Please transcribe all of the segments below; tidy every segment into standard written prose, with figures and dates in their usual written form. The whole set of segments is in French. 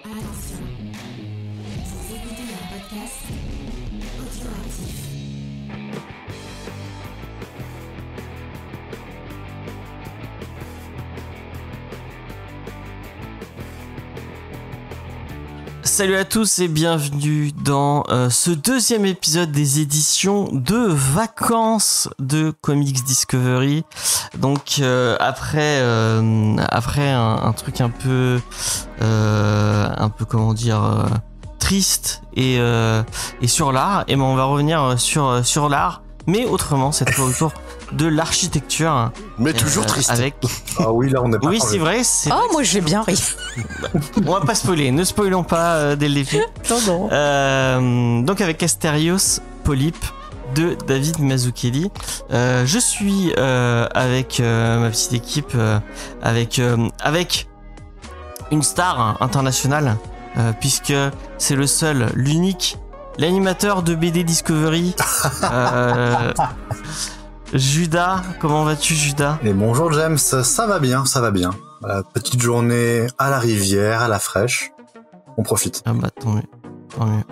Attention, vous écoutez un podcast audioactif. Salut à tous et bienvenue dans ce deuxième épisode des éditions de vacances de Comics Discovery. Donc après un truc un peu comment dire triste et sur l'art, et ben on va revenir sur l'art, mais autrement cette fois autour de l'architecture. Mais toujours triste. Avec... Ah oui, là on est pas. Oui, c'est vrai. Oh, moi j'ai bien ri. On va pas spoiler, ne spoilons pas dès le début. Non. Donc avec Asterios Polype de David Mazzucchelli. Je suis avec ma petite équipe, avec une star internationale, puisque c'est le seul, l'unique, l'animateur de BD Discovery. Judas, comment vas-tu Judas ? Et bonjour James, ça va bien, ça va bien. Petite journée à la rivière, à la fraîche. On profite. Ah bah tant mieux, tant mieux.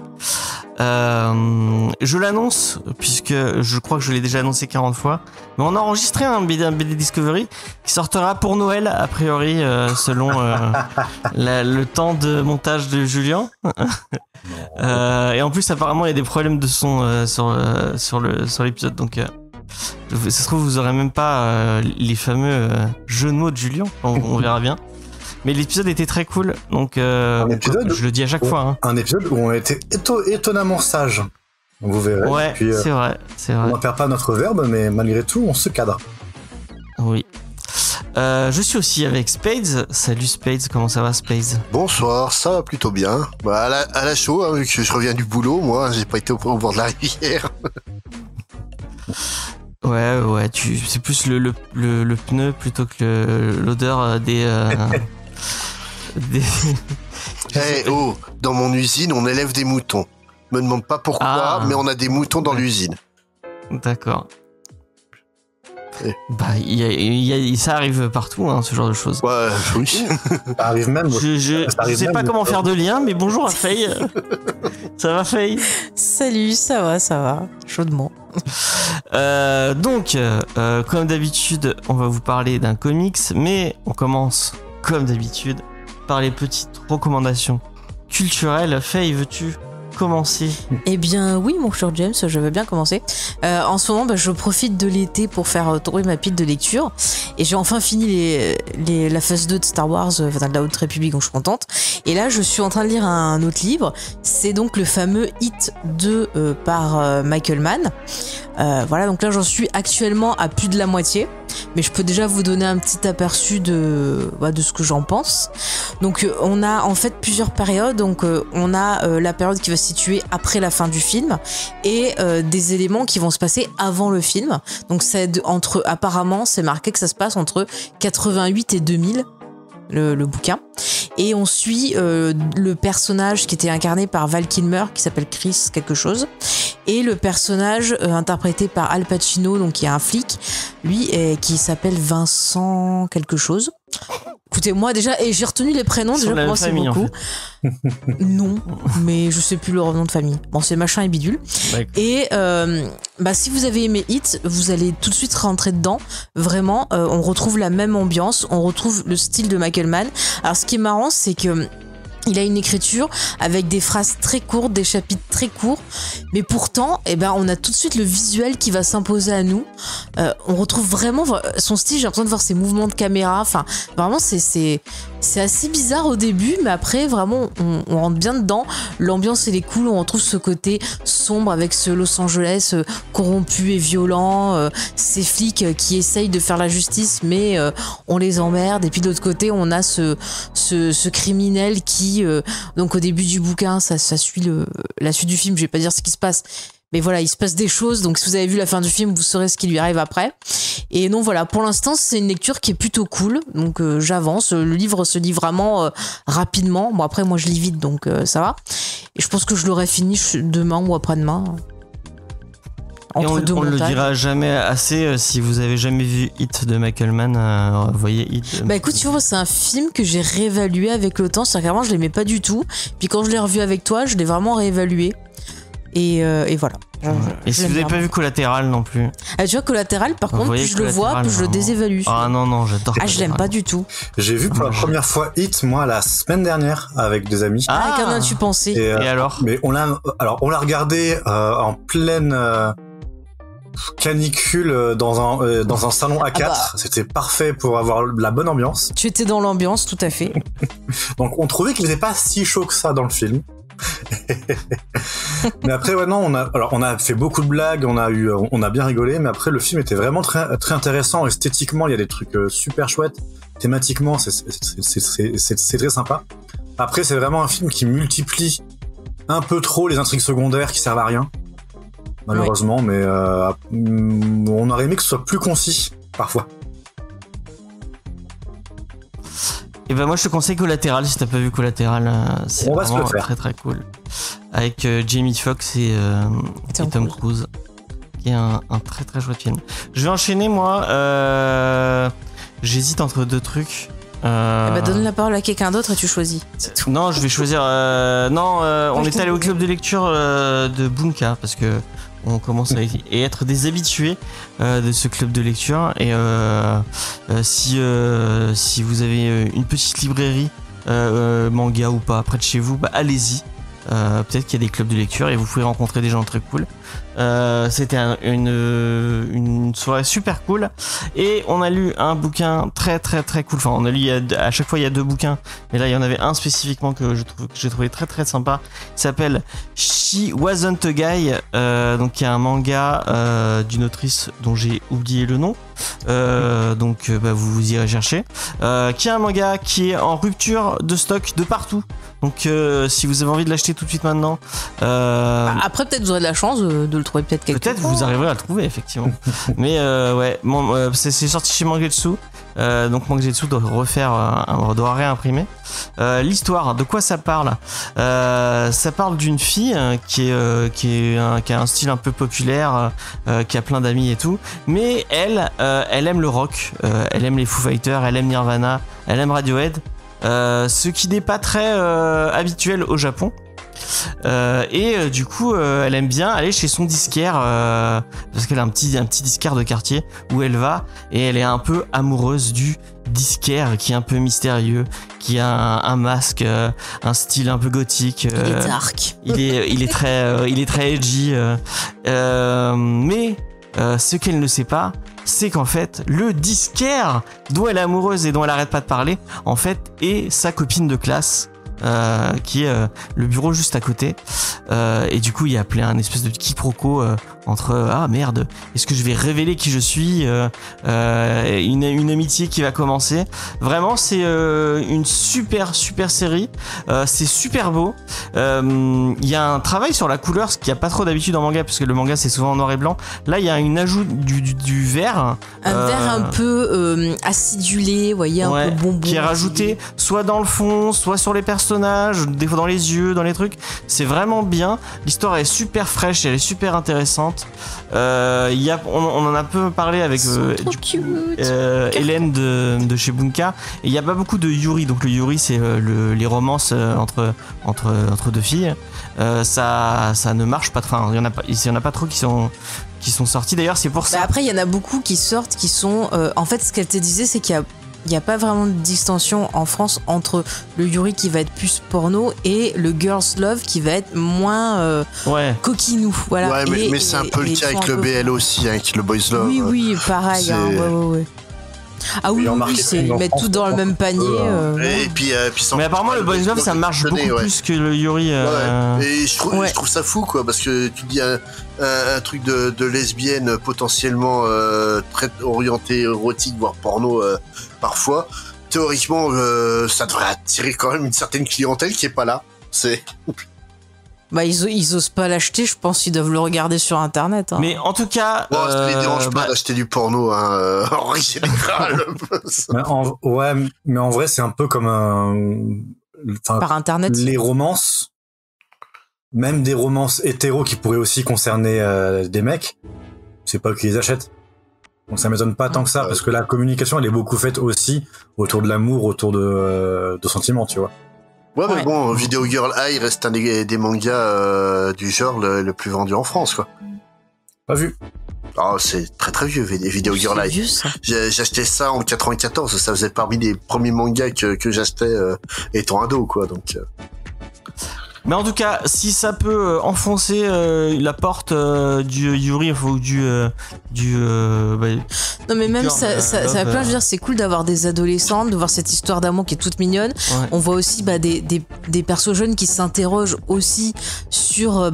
Je l'annonce, puisque je crois que je l'ai déjà annoncé 40 fois, mais on a enregistré un BD Discovery qui sortira pour Noël, a priori, selon le temps de montage de Julien. Et en plus, apparemment, il y a des problèmes de son sur l'épisode, donc ça se trouve, vous aurez même pas les fameux jeux de mots de Julien. On verra bien. Mais l'épisode était très cool, donc je le dis à chaque fois. Hein. Un épisode où on a été étonnamment sage. Vous verrez. Ouais, puis, c'est vrai. On ne perd pas notre verbe, mais malgré tout, on se cadre. Oui. Je suis aussi avec Spades. Salut Spades, comment ça va Spades ? Bonsoir, ça va plutôt bien. Bah, à la chaud, hein, vu que je reviens du boulot, moi, j'ai pas été au bord de la rivière. Ouais, c'est plus le pneu plutôt que l'odeur des... Eh oh, dans mon usine, on élève des moutons. Me demande pas pourquoi, mais on a des moutons dans l'usine. D'accord. Bah, ça arrive partout, hein, ce genre de choses. Ouais, oui. Ça arrive même. Je sais pas comment faire de lien, mais bonjour à Faye. Ça va Faye ? Salut, ça va, chaudement. Donc, comme d'habitude, on va vous parler d'un comics, mais on commence, comme d'habitude, par les petites recommandations culturelles. Faye, veux-tu commencer ? Eh bien oui, mon cher James, je veux bien commencer. En ce moment, je profite de l'été pour faire tourner ma pile de lecture, et j'ai enfin fini la phase 2 de Star Wars, de la Haute République, donc je suis contente. Et là, je suis en train de lire un autre livre. C'est donc le fameux Hit 2 par Michael Mann. Voilà, donc là, j'en suis actuellement à plus de la moitié, mais je peux déjà vous donner un petit aperçu de ce que j'en pense. Donc on a en fait plusieurs périodes. Donc on a la période qui va se situer après la fin du film, et des éléments qui vont se passer avant le film. Donc apparemment c'est marqué que ça se passe entre 88 et 2000, le bouquin. Et on suit le personnage qui était incarné par Val Kilmer, qui s'appelle Chris quelque chose, et le personnage interprété par Al Pacino, donc qui est un flic, lui, qui s'appelle Vincent quelque chose. Écoutez, moi déjà, et j'ai retenu les prénoms, déjà pour moi c'est beaucoup. En fait. Non, mais je sais plus leur nom de famille. Bon, c'est machin et bidule. D'accord. Et si vous avez aimé Hit, vous allez tout de suite rentrer dedans. Vraiment, on retrouve la même ambiance, on retrouve le style de Michael Mann. Alors ce qui est marrant, c'est que il a une écriture avec des phrases très courtes, des chapitres très courts, mais pourtant, on a tout de suite le visuel qui va s'imposer à nous. On retrouve vraiment son style. J'ai l'impression de voir ses mouvements de caméra. Enfin, vraiment, c'est assez bizarre au début, mais après, vraiment, on rentre bien dedans. L'ambiance, elle est cool. On retrouve ce côté sombre avec ce Los Angeles corrompu et violent. Ces flics qui essayent de faire la justice, mais on les emmerde. Et puis de l'autre côté, on a ce criminel qui donc au début du bouquin, ça suit la suite du film. Je vais pas dire ce qui se passe, mais voilà, il se passe des choses. Donc si vous avez vu la fin du film, vous saurez ce qui lui arrive après. Et non, voilà, pour l'instant c'est une lecture qui est plutôt cool. Donc j'avance, le livre se lit vraiment rapidement. Bon, après moi je lis vite, donc ça va. Et je pense que je l'aurai fini demain ou après-demain. Et entre deux on le montages. dira jamais assez, si vous avez jamais vu Hit de Michael Mann, voyez Hit. Bah écoute, tu vois, c'est un film que j'ai réévalué avec le temps. C'est-à-dire qu'avant, je l'aimais pas du tout. Puis quand je l'ai revu avec toi, je l'ai vraiment réévalué. Et voilà. Et si vous n'avez pas vu Collatéral non plus. Ah, tu vois, Collatéral, par Vous contre, voyez plus je le vois, plus je le Collatéral, désévalue. Ah non, j'adore. Ah, je l'aime pas du tout. J'ai vu pour la Moi, première fois Hit, moi, la semaine dernière, avec des amis. Ah, qu'en as-tu pensé? Et alors Mais on l'a regardé en pleine canicule dans un salon A4. bah. C'était parfait pour avoir la bonne ambiance. Tu étais dans l'ambiance, tout à fait. Donc on trouvait qu'il n'était pas si chaud que ça dans le film. Mais après ouais non, on a fait beaucoup de blagues, on a bien rigolé, mais après le film était vraiment très très intéressant. Esthétiquement, il y a des trucs super chouettes. Thématiquement, c'est très sympa. Après, c'est vraiment un film qui multiplie un peu trop les intrigues secondaires qui servent à rien, malheureusement. Mais on aurait aimé que ce soit plus concis parfois. Et ben moi je te conseille Collatéral si t'as pas vu Collatéral, c'est On va se vraiment le faire. très très cool. Avec Jamie Foxx et Tom Cruise, qui est un très très chouette film. Je vais enchaîner moi. J'hésite entre deux trucs. Bah, donne la parole à quelqu'un d'autre et tu choisis. C'est tout. Non, je vais choisir. On est allé au club de lecture de Bunka parce que on commence à être des habitués de ce club de lecture. Et si vous avez une petite librairie manga ou pas près de chez vous, bah allez-y. Peut-être qu'il y a des clubs de lecture et vous pouvez rencontrer des gens très cool. C'était une soirée super cool et on a lu un bouquin très très très cool. Enfin, on a lu à chaque fois il y a deux bouquins, mais là il y en avait un spécifiquement que j'ai trouvé très très sympa. Il s'appelle She Wasn't a Guy, donc il y a un manga d'une autrice dont j'ai oublié le nom. Donc vous irez chercher. Qui est un manga qui est en rupture de stock de partout. Donc si vous avez envie de l'acheter tout de suite maintenant, Après, peut-être vous aurez de la chance de le trouver peut-être quelque peut-être part. vous arriverez à le trouver effectivement. Mais ouais, c'est sorti chez Mangetsu. Donc Mangetsu doit doit réimprimer. L'histoire, de quoi ça parle? Ça parle d'une fille qui a un style un peu populaire, qui a plein d'amis et tout, mais elle aime le rock, elle aime les Foo Fighters, elle aime Nirvana, elle aime Radiohead, ce qui n'est pas très habituel au Japon. Et du coup elle aime bien aller chez son disquaire parce qu'elle a un petit disquaire de quartier où elle va et elle est un peu amoureuse du disquaire qui est un peu mystérieux, qui a un masque, un style un peu gothique. Il est dark. Il est très edgy. Mais ce qu'elle ne sait pas, c'est qu'en fait le disquaire dont elle est amoureuse et dont elle arrête pas de parler, en fait est sa copine de classe. Qui est le bureau juste à côté, et du coup il y a plein un espèce de quiproquo entre ah merde, est-ce que je vais révéler qui je suis, une amitié qui va commencer. Vraiment c'est une super série, c'est super beau. Il y a un travail sur la couleur, ce qu'il n'y a pas trop d'habitude en manga parce que le manga c'est souvent en noir et blanc. Là il y a une ajout du vert, Un vert un peu acidulé, vous voyez, un peu bonbon. qui est rajouté soit dans le fond, soit sur les personnages, des fois dans les yeux, dans les trucs. C'est vraiment bien. L'histoire est super fraîche, elle est super intéressante. On en a peu parlé avec Hélène de chez Bunka. Et il n'y a pas beaucoup de Yuri. Donc le Yuri, c'est les romances entre deux filles. Ça ne marche pas. Enfin, il y en a pas trop qui sont sortis. D'ailleurs, c'est pour ça. Bah après, il y en a beaucoup qui sortent, qui sont... en fait, ce qu'elle te disait, c'est qu'il y a pas vraiment de distinction en France entre le Yuri qui va être plus porno et le Girls Love qui va être moins coquinou. Voilà. Ouais, mais c'est un peu le cas avec le BL aussi, avec le Boys Love. Oui, pareil. Hein, ouais. Ah oui, c'est mettre tout dans le même panier. Et puis mais apparemment le Boys Love ça marche beaucoup plus que le Yuri. Et je trouve ça fou quoi, parce que tu dis un truc de lesbienne potentiellement très orienté érotique voire porno parfois. Théoriquement ça devrait attirer quand même une certaine clientèle qui est pas là. Bah ils osent pas l'acheter, je pense qu'ils doivent le regarder sur internet. Hein. Mais en tout cas, ça les dérange pas d'acheter du porno en règle générale. mais en vrai c'est un peu comme par internet. Les romances. même des romances hétéros qui pourraient aussi concerner des mecs, c'est pas eux qui les achètent. Donc ça m'étonne pas tant que ça, parce que la communication elle est beaucoup faite aussi autour de l'amour, autour de sentiments, tu vois. Ouais, mais bon, Video Girl High reste un des mangas du genre le plus vendu en France, quoi. Pas vu. Ah, c'est très très vieux, Video Girl High. Vieux, ça. J'ai acheté ça en 94, ça faisait parmi les premiers mangas que j'achetais étant ado, quoi, donc... Mais en tout cas, si ça peut enfoncer la porte du Yuri ou du Non mais même Girl, ça va plein, je veux dire, c'est cool d'avoir des adolescentes, de voir cette histoire d'amour qui est toute mignonne. Ouais. On voit aussi des persos jeunes qui s'interrogent aussi sur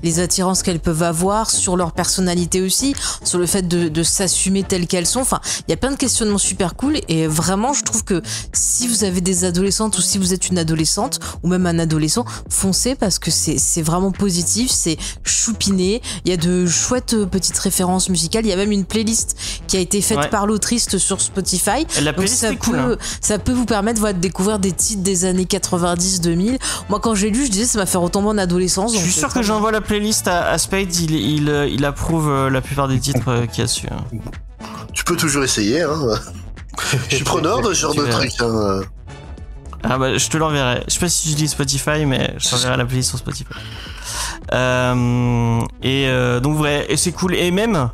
les attirances qu'elles peuvent avoir, sur leur personnalité aussi, sur le fait de s'assumer telles qu'elles sont. Enfin, il y a plein de questionnements super cool et vraiment, je trouve que si vous avez des adolescentes ou si vous êtes une adolescente ou même un adolescent, foncez parce que c'est vraiment positif, c'est choupiné. Il y a de chouettes petites références musicales. Il y a même une playlist qui a été faite par l'autrice sur Spotify. La Donc playlist est cool. Hein. ça peut vous permettre de découvrir des titres des années 90-2000. Moi, quand j'ai lu, je disais ça m'a fait retomber en adolescence. Je suis sûr que j'envoie la playlist à Spade, il approuve la plupart des titres qu'il y a dessus. Tu peux toujours essayer, hein. Je suis preneur de ce genre de truc, hein. Ah bah je te l'enverrai. Je sais pas si tu utilises Spotify, mais je t'enverrai la playlist sur Spotify. Donc vrai, et c'est cool. Et même,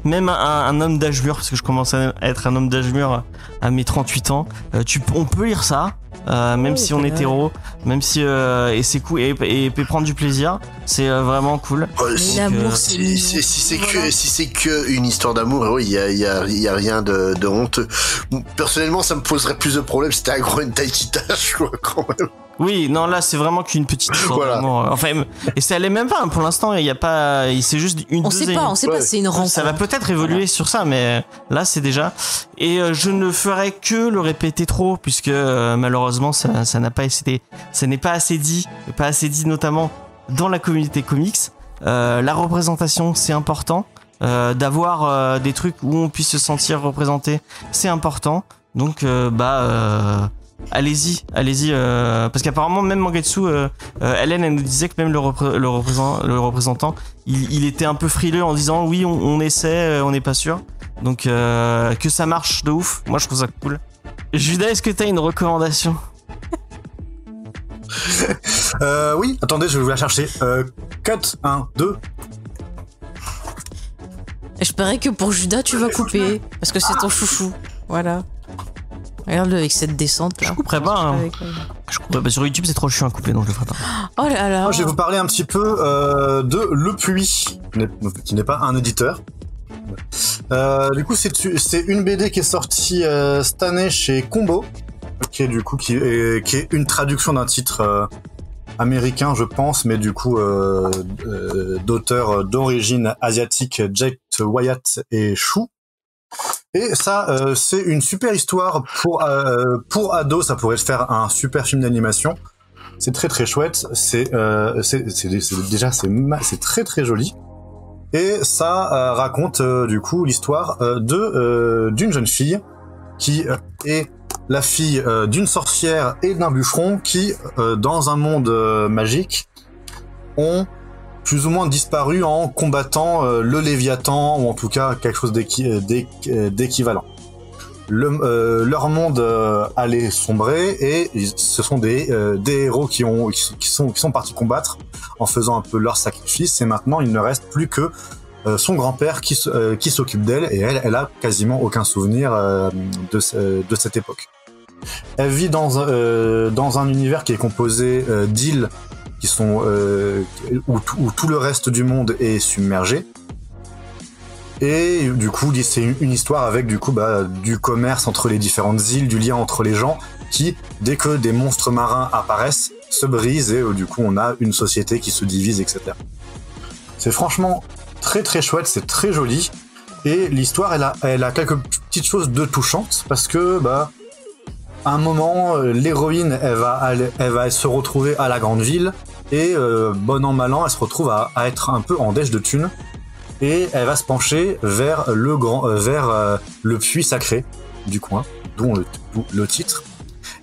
même un homme d'âge mûr, parce que je commence à être un homme d'âge mûr à mes 38 ans, on peut lire ça. Même si on est hétéro, même si et c'est cool et prendre du plaisir, c'est vraiment cool. L'amour, si c'est que une histoire d'amour, oui, il y a rien de honteux. Personnellement, ça me poserait plus de problèmes si c'était un gros hentai qui tâche, quoi, quand même. Oui, non, là c'est vraiment qu'une petite histoire voilà. d'amour. Enfin, et ça allait même pas. Pour l'instant, il y a pas. C'est juste on sait pas. C'est une rencontre. Ça va peut-être évoluer sur ça, mais là c'est déjà. Et je ne ferai que le répéter trop, puisque malheureusement ça n'a pas été, ça n'est pas assez dit, notamment dans la communauté comics. La représentation, c'est important. D'avoir des trucs où on puisse se sentir représenté, c'est important. Donc allez-y, parce qu'apparemment même Mangetsu, Hélène elle nous disait que même le représentant, il était un peu frileux en disant oui on essaie, on n'est pas sûr. Donc que ça marche de ouf, moi je trouve ça cool. Judas, est-ce que t'as une recommandation? Oui, attendez, je vais vous la chercher. Cut 1, 2. Je parie que pour Judas tu vas couper parce que c'est ton chouchou. Voilà. Regarde-le avec cette descente là. Je couperai pas. Hein. Je couperai pas. Sur YouTube c'est trop chiant à couper, donc je le ferai pas. Oh là là. Moi, je vais vous parler un petit peu de Le Puits, qui n'est pas un éditeur. Du coup, c'est une BD qui est sortie cette année chez Combo, qui est une traduction d'un titre américain, je pense, mais du coup d'auteur d'origine asiatique, Jake Wyatt et Shu. Et ça, c'est une super histoire pour ados. Ça pourrait faire un super film d'animation. C'est très très chouette. C'est très très joli. Et ça raconte du coup l'histoire d'une jeune fille qui est la fille d'une sorcière et d'un bûcheron qui, dans un monde magique, ont plus ou moins disparu en combattant le Léviathan, ou en tout cas quelque chose d'équivalent. Leur monde allait sombrer et ce sont des héros qui sont partis combattre en faisant un peu leur sacrifice, et maintenant il ne reste plus que son grand-père qui s'occupe d'elle, et elle a quasiment aucun souvenir de cette époque. Elle vit dans un univers qui est composé d'îles qui sont où tout le reste du monde est submergé. Et du coup, c'est une histoire avec du commerce entre les différentes îles, du lien entre les gens qui, dès que des monstres marins apparaissent, se brisent, et du coup on a une société qui se divise, etc. C'est franchement très très chouette, c'est très joli, et l'histoire elle a quelques petites choses de touchantes, parce que à un moment l'héroïne elle va se retrouver à la grande ville, et bon an mal an elle se retrouve à être un peu en dèche de thunes, et elle va se pencher vers le puits sacré du coin, dont le titre,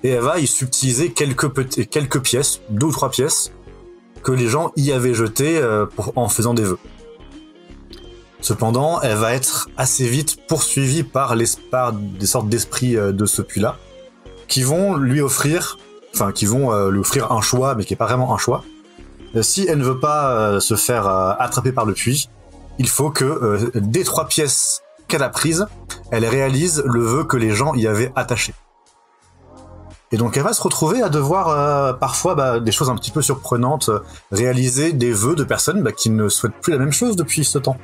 et elle va y subtiliser quelques pièces, 2 ou 3 pièces, que les gens y avaient jeté en faisant des vœux. Cependant, elle va être assez vite poursuivie par des sortes d'esprits de ce puits-là, qui vont lui offrir un choix, mais qui est pas vraiment un choix. Si elle ne veut pas se faire attraper par le puits, il faut que des 3 pièces qu'elle a prises, elle réalise le vœu que les gens y avaient attaché. Et donc elle va se retrouver à devoir parfois des choses un petit peu surprenantes, réaliser des vœux de personnes qui ne souhaitent plus la même chose depuis ce temps,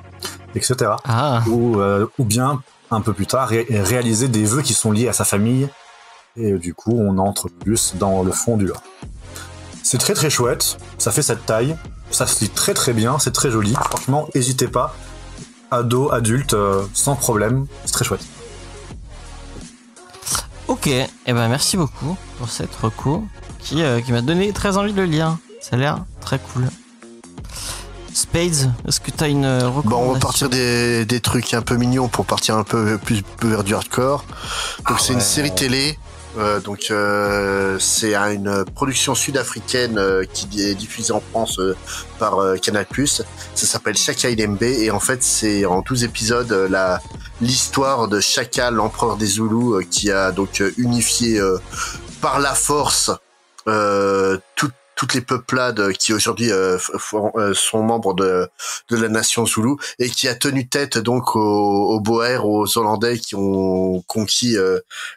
etc. Ah. Ou bien, un peu plus tard, réaliser des vœux qui sont liés à sa famille, et du coup on entre plus dans le fond du lore. C'est très très chouette, ça fait cette taille, ça se lit très très bien, c'est très joli, franchement n'hésitez pas, ado, adulte, sans problème, c'est très chouette. Ok, et ben merci beaucoup pour cette reco qui m'a donné très envie de le lire. Ça a l'air très cool. Spades, est-ce que t'as une recommandation? Bon, on va partir des trucs un peu mignons pour partir un peu plus vers du hardcore. Donc c'est une série télé. C'est une production sud-africaine qui est diffusée en France par Canal+. Ça s'appelle Shaka Ilembe et en fait c'est en 12 épisodes l'histoire de Shaka, l'empereur des Zoulous, qui a donc unifié par la force toutes les peuplades qui aujourd'hui sont membres de la nation Zoulou et qui a tenu tête donc aux Boers, aux Hollandais qui ont conquis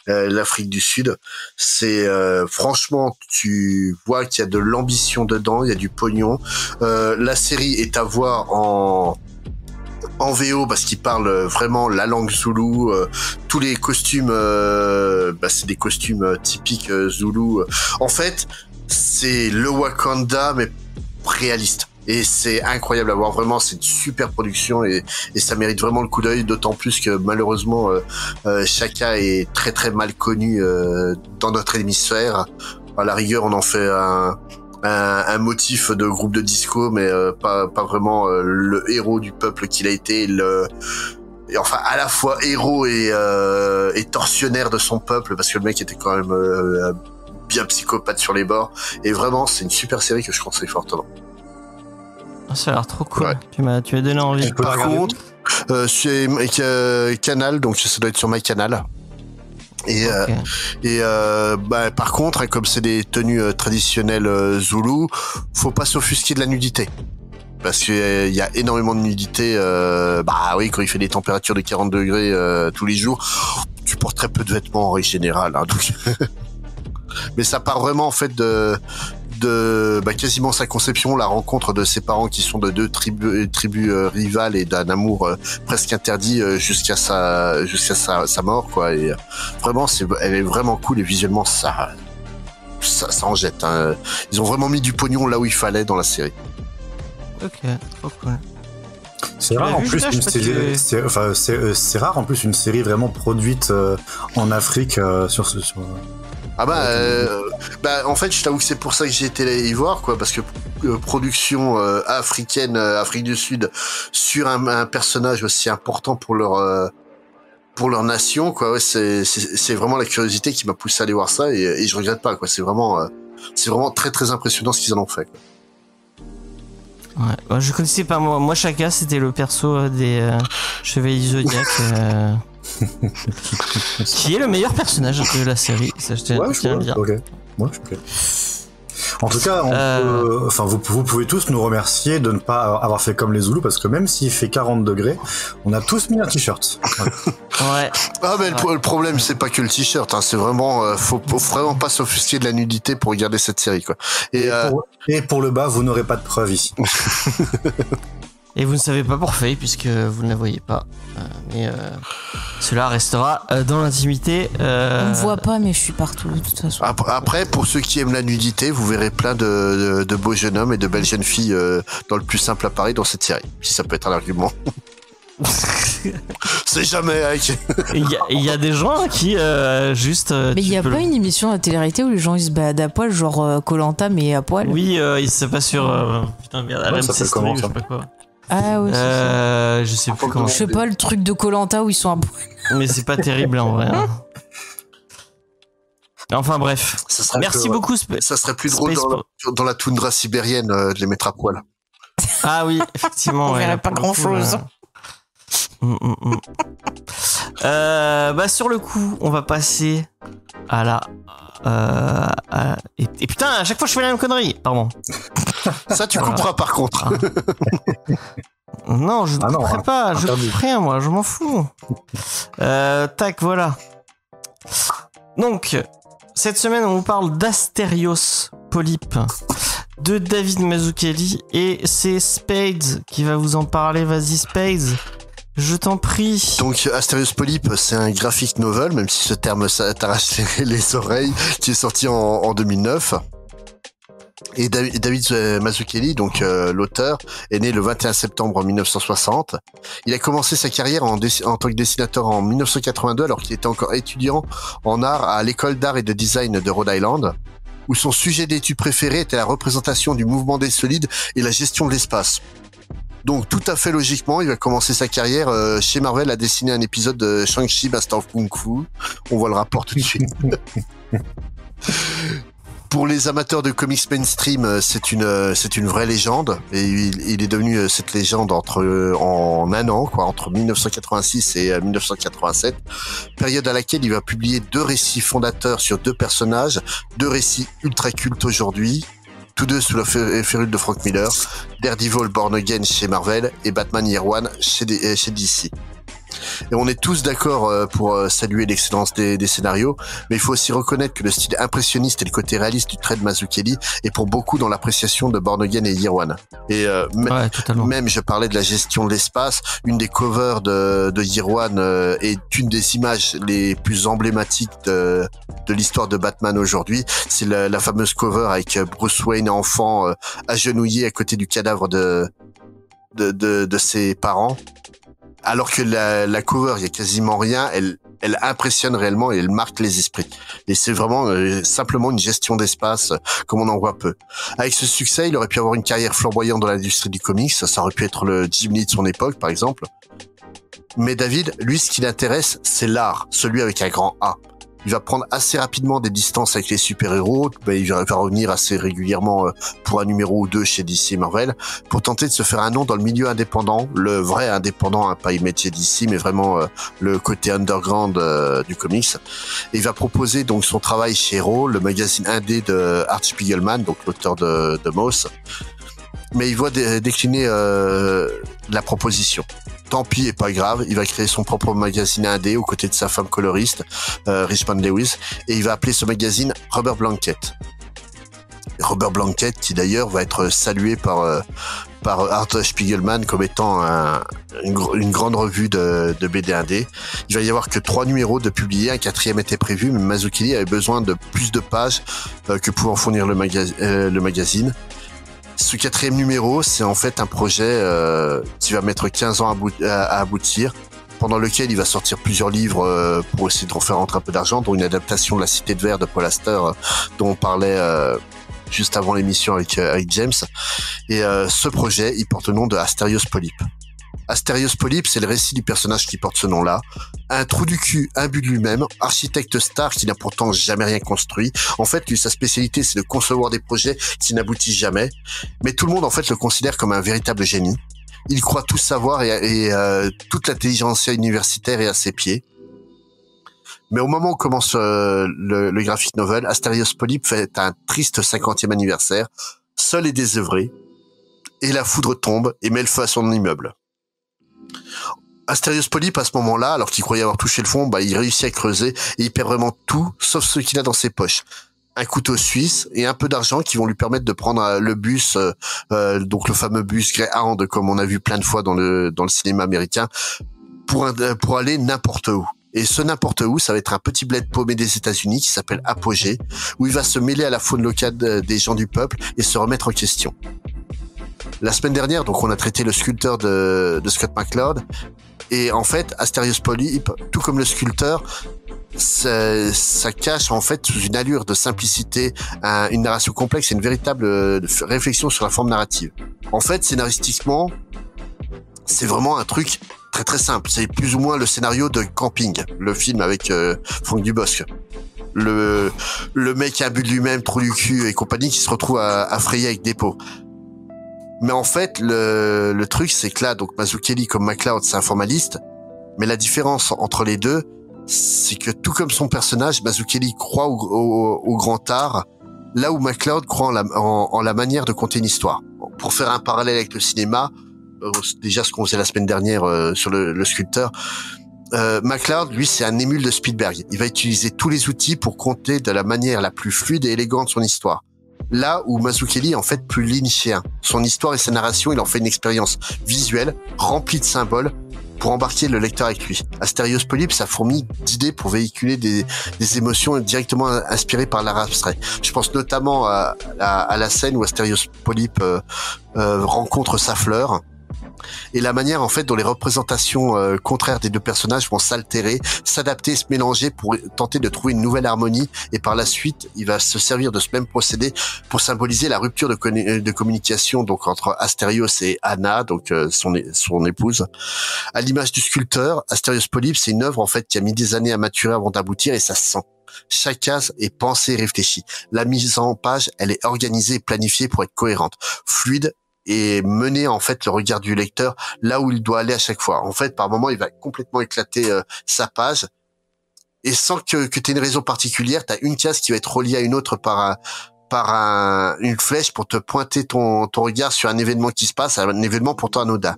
l'Afrique du Sud. C'est franchement, tu vois qu'il y a de l'ambition dedans, il y a du pognon. La série est à voir en VO parce qu'il parle vraiment la langue zoulou, tous les costumes c'est des costumes typiques zoulou. En fait, c'est le Wakanda mais réaliste. Et c'est incroyable à voir, vraiment c'est une super production et ça mérite vraiment le coup d'œil, d'autant plus que malheureusement Shaka est très très mal connu dans notre hémisphère. À la rigueur on en fait un motif de groupe de disco, mais pas vraiment le héros du peuple qu'il a été, et enfin à la fois héros et tortionnaire de son peuple, parce que le mec était quand même bien psychopathe sur les bords. Et vraiment c'est une super série que je conseille fortement. Ça a l'air trop cool. Ouais. Tu m'as donné envie. Par contre c'est Canal, donc ça doit être sur MyCanal. Par contre, comme c'est des tenues traditionnelles zoulou, faut pas s'offusquer de la nudité. Parce qu'il y a énormément de nudité. Quand il fait des températures de 40 degrés tous les jours, tu portes très peu de vêtements en règle générale. Hein, donc mais ça part vraiment en fait de quasiment sa conception, la rencontre de ses parents qui sont de 2 tribus rivales et d'un amour presque interdit jusqu'à sa mort, quoi. Et vraiment elle est vraiment cool et visuellement ça en jette, hein. Ils ont vraiment mis du pognon là où il fallait dans la série. Ok, trop cool. C'est rare en plus une série, c'est rare en plus une série vraiment produite en Afrique sur en fait, je t'avoue que c'est pour ça que j'ai été allé y voir, quoi, parce que production africaine, Afrique du Sud, sur un personnage aussi important pour leur nation, quoi. Ouais, c'est vraiment la curiosité qui m'a poussé à aller voir ça et je regrette pas, quoi. C'est vraiment très très impressionnant ce qu'ils en ont fait, quoi. Ouais, je connaissais pas moi Shaka, c'était le perso des Chevaliers du Zodiac. Qui est le meilleur personnage de la série, ça je tiens à le dire. Ok. Ouais, ok. En tout cas, vous pouvez tous nous remercier de ne pas avoir fait comme les Zoulous, parce que même s'il fait 40 degrés, on a tous mis un t-shirt. Ouais. Ah mais le problème c'est pas que le t-shirt, hein, c'est vraiment faut vraiment pas s'offusquer de la nudité pour regarder cette série, quoi. Et pour le bas, vous n'aurez pas de preuves ici. Et vous ne savez pas pour Faye puisque vous ne la voyez pas. Mais cela restera dans l'intimité. On me voit pas, mais je suis partout de toute façon. Après, pour ceux qui aiment la nudité, vous verrez plein de beaux jeunes hommes et de belles jeunes filles dans le plus simple appareil dans cette série. Si ça peut être un argument. C'est jamais. Il y a des gens qui juste. Mais il y a pas une émission à télé-réalité où les gens ils se baladent à poil, genre Koh-Lanta mais à poil. Oui, il se passe sur. Putain merde, RMC Story, je sais pas quoi. Ah ouais. Je sais plus comment. Je sais pas, le truc de Koh-Lanta où ils sont à poil. Mais c'est pas terrible en vrai. Hein. Enfin bref. Ça serait Merci beaucoup. Ça serait plus drôle dans la toundra sibérienne de les mettre à poil. Ah oui, effectivement. On verrait pas grand-chose. Bah sur le coup, on va passer à la. Et putain, à chaque fois je fais la même connerie. Pardon. Ça tu couperas par contre. Non, je ne couperai pas. Je coupe rien, moi. Je m'en fous. Tac, voilà. Donc, cette semaine, on vous parle d'Asterios Polype de David Mazzucchelli et c'est Spades qui va vous en parler. Vas-y, Spades. Je t'en prie. Donc Asterios Polype, c'est un graphic novel, même si ce terme ça t'arrache les oreilles, qui est sorti en 2009. Et David Mazzucchelli, donc l'auteur, est né le 21 septembre 1960. Il a commencé sa carrière en tant que dessinateur en 1982, alors qu'il était encore étudiant en art à l'école d'art et de design de Rhode Island, où son sujet d'étude préféré était la représentation du mouvement des solides et la gestion de l'espace. Donc tout à fait logiquement, il va commencer sa carrière chez Marvel à dessiner un épisode de Shang-Chi Master of Kung Fu. On voit le rapport tout de suite. Pour les amateurs de comics mainstream, c'est une vraie légende et il est devenu cette légende en un an, quoi, entre 1986 et 1987, période à laquelle il va publier 2 récits fondateurs sur 2 personnages, 2 récits ultra cultes aujourd'hui, tous 2 sous la férule de Frank Miller, Daredevil Born Again chez Marvel et Batman Year One chez DC. Et on est tous d'accord pour saluer l'excellence des scénarios, mais il faut aussi reconnaître que le style impressionniste et le côté réaliste du trait de Mazzucchelli est pour beaucoup dans l'appréciation de Born Again et Year One. Et même je parlais de la gestion de l'espace, une des covers de Year One est une des images les plus emblématiques de l'histoire de Batman aujourd'hui. C'est la fameuse cover avec Bruce Wayne enfant agenouillé à côté du cadavre de ses parents. Alors que la cover, il y a quasiment rien, elle impressionne réellement et elle marque les esprits. Et c'est vraiment simplement une gestion d'espace comme on en voit peu. Avec ce succès, il aurait pu avoir une carrière flamboyante dans l'industrie du comics. Ça aurait pu être le Jim Lee de son époque, par exemple. Mais David, lui, ce qui l'intéresse, c'est l'art, celui avec un grand A. Il va prendre assez rapidement des distances avec les super-héros, il va revenir assez régulièrement pour un numéro ou 2 chez DC et Marvel, pour tenter de se faire un nom dans le milieu indépendant, le vrai indépendant, hein, pas image DC, mais vraiment le côté underground du comics. Et il va proposer donc son travail chez Hero, le magazine indé de Art Spiegelman, donc l'auteur de Moss. Mais il voit décliner la proposition. Tant pis et pas grave, il va créer son propre magazine indé aux côtés de sa femme coloriste, Richmond Lewis, et il va appeler ce magazine Rubber Blanket. Rubber Blanket qui d'ailleurs va être salué par Art Spiegelman comme étant une grande revue de BD indé. Il va y avoir que 3 numéros de publiés, un 4e était prévu, mais Mazzucchelli avait besoin de plus de pages que pouvait en fournir le magazine. Ce 4e numéro, c'est en fait un projet qui va mettre 15 ans à aboutir, pendant lequel il va sortir plusieurs livres pour essayer de refaire rentrer un peu d'argent, dont une adaptation de La Cité de Verre de Paul Auster, dont on parlait juste avant l'émission avec James. Et ce projet, il porte le nom de Asterios Polype. Asterios Polype, c'est le récit du personnage qui porte ce nom-là. Un trou du cul, imbu de lui-même, architecte star qui n'a pourtant jamais rien construit. En fait, lui, sa spécialité, c'est de concevoir des projets qui n'aboutissent jamais. Mais tout le monde, en fait, le considère comme un véritable génie. Il croit tout savoir et toute l'intelligentsia universitaire est à ses pieds. Mais au moment où commence le graphic novel, Asterios Polype fait un triste 50e anniversaire, seul et désœuvré. Et la foudre tombe et met le feu à son immeuble. Asterios Polype, à ce moment-là, alors qu'il croyait avoir touché le fond, il réussit à creuser et il perd vraiment tout, sauf ce qu'il a dans ses poches. Un couteau suisse et un peu d'argent qui vont lui permettre de prendre le bus, donc le fameux bus Greyhound, comme on a vu plein de fois dans le cinéma américain, pour aller n'importe où. Et ce n'importe où, ça va être un petit bled paumé des États-Unis qui s'appelle Apogée, où il va se mêler à la faune locale des gens du peuple et se remettre en question. La semaine dernière, donc, on a traité le sculpteur de Scott McCloud. Et en fait, Asterios Polype, tout comme le sculpteur, ça cache en fait sous une allure de simplicité une narration complexe et une véritable réflexion sur la forme narrative. En fait, scénaristiquement, c'est vraiment un truc très très simple. C'est plus ou moins le scénario de Camping, le film avec Franck Dubosc. le mec imbu de lui-même, trou du cul et compagnie, qui se retrouve à frayer avec des pots. Mais en fait, le truc, c'est que là, donc Mazzucchelli comme MacLeod, c'est un formaliste, mais la différence entre les deux, c'est que tout comme son personnage, Mazzucchelli croit au grand art, là où MacLeod croit en la manière de conter une histoire. Bon, pour faire un parallèle avec le cinéma, déjà ce qu'on faisait la semaine dernière sur le sculpteur, MacLeod, lui, c'est un émule de Spielberg. Il va utiliser tous les outils pour conter de la manière la plus fluide et élégante son histoire. Là où Mazzucchelli est en fait plus lynchien. Son histoire et sa narration, il en fait une expérience visuelle, remplie de symboles, pour embarquer le lecteur avec lui. Asterios Polype, ça fourmille d'idées pour véhiculer des émotions directement inspirées par l'art abstrait. Je pense notamment à la scène où Asterios Polype rencontre sa fleur, et la manière en fait dont les représentations contraires des deux personnages vont s'altérer, s'adapter, se mélanger pour tenter de trouver une nouvelle harmonie, et par la suite il va se servir de ce même procédé pour symboliser la rupture de communication donc entre Asterios et Anna, donc son épouse. À l'image du sculpteur, Asterios Polype, c'est une œuvre en fait qui a mis des années à maturer avant d'aboutir, et ça se sent. Chaque case est pensée et réfléchie. La mise en page, elle est organisée et planifiée pour être cohérente, fluide, et mener en fait le regard du lecteur là où il doit aller à chaque fois. En fait, par moment, il va complètement éclater sa page, et sans que tu aies une raison particulière, tu as une case qui va être reliée à une autre par une flèche pour te pointer ton regard sur un événement qui se passe, un événement pourtant anodin.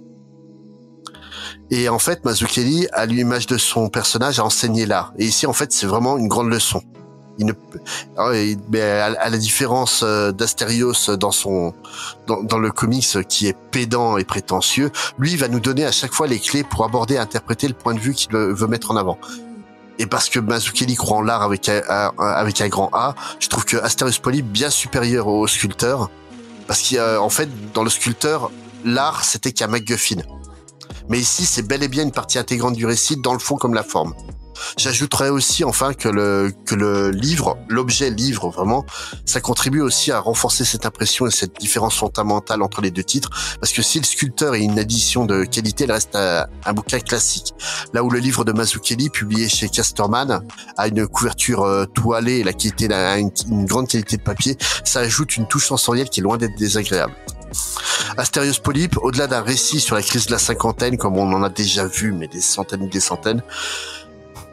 Et en fait, Mazzucchelli, à l'image de son personnage, a enseigné l'art. Et ici, en fait, c'est vraiment une grande leçon. Mais à la différence d'Asterios dans le comics qui est pédant et prétentieux, lui il va nous donner à chaque fois les clés pour aborder et interpréter le point de vue qu'il veut mettre en avant. Et parce que Mazzucchelli croit en l'art avec un grand A, je trouve que Asterios Polype bien supérieur au sculpteur, parce qu'en fait dans le sculpteur, l'art c'était qu'un MacGuffin. Mais ici c'est bel et bien une partie intégrante du récit, dans le fond comme la forme. J'ajouterais aussi enfin que le livre, l'objet livre vraiment, ça contribue aussi à renforcer cette impression et cette différence fondamentale entre les deux titres, parce que si le sculpteur est une édition de qualité, il reste un bouquin classique. Là où le livre de Mazzucchelli, publié chez Casterman, a une couverture toilée et la qualité a une grande qualité de papier, ça ajoute une touche sensorielle qui est loin d'être désagréable. Asterios Polype, au-delà d'un récit sur la crise de la cinquantaine, comme on en a déjà vu, mais des centaines et des centaines,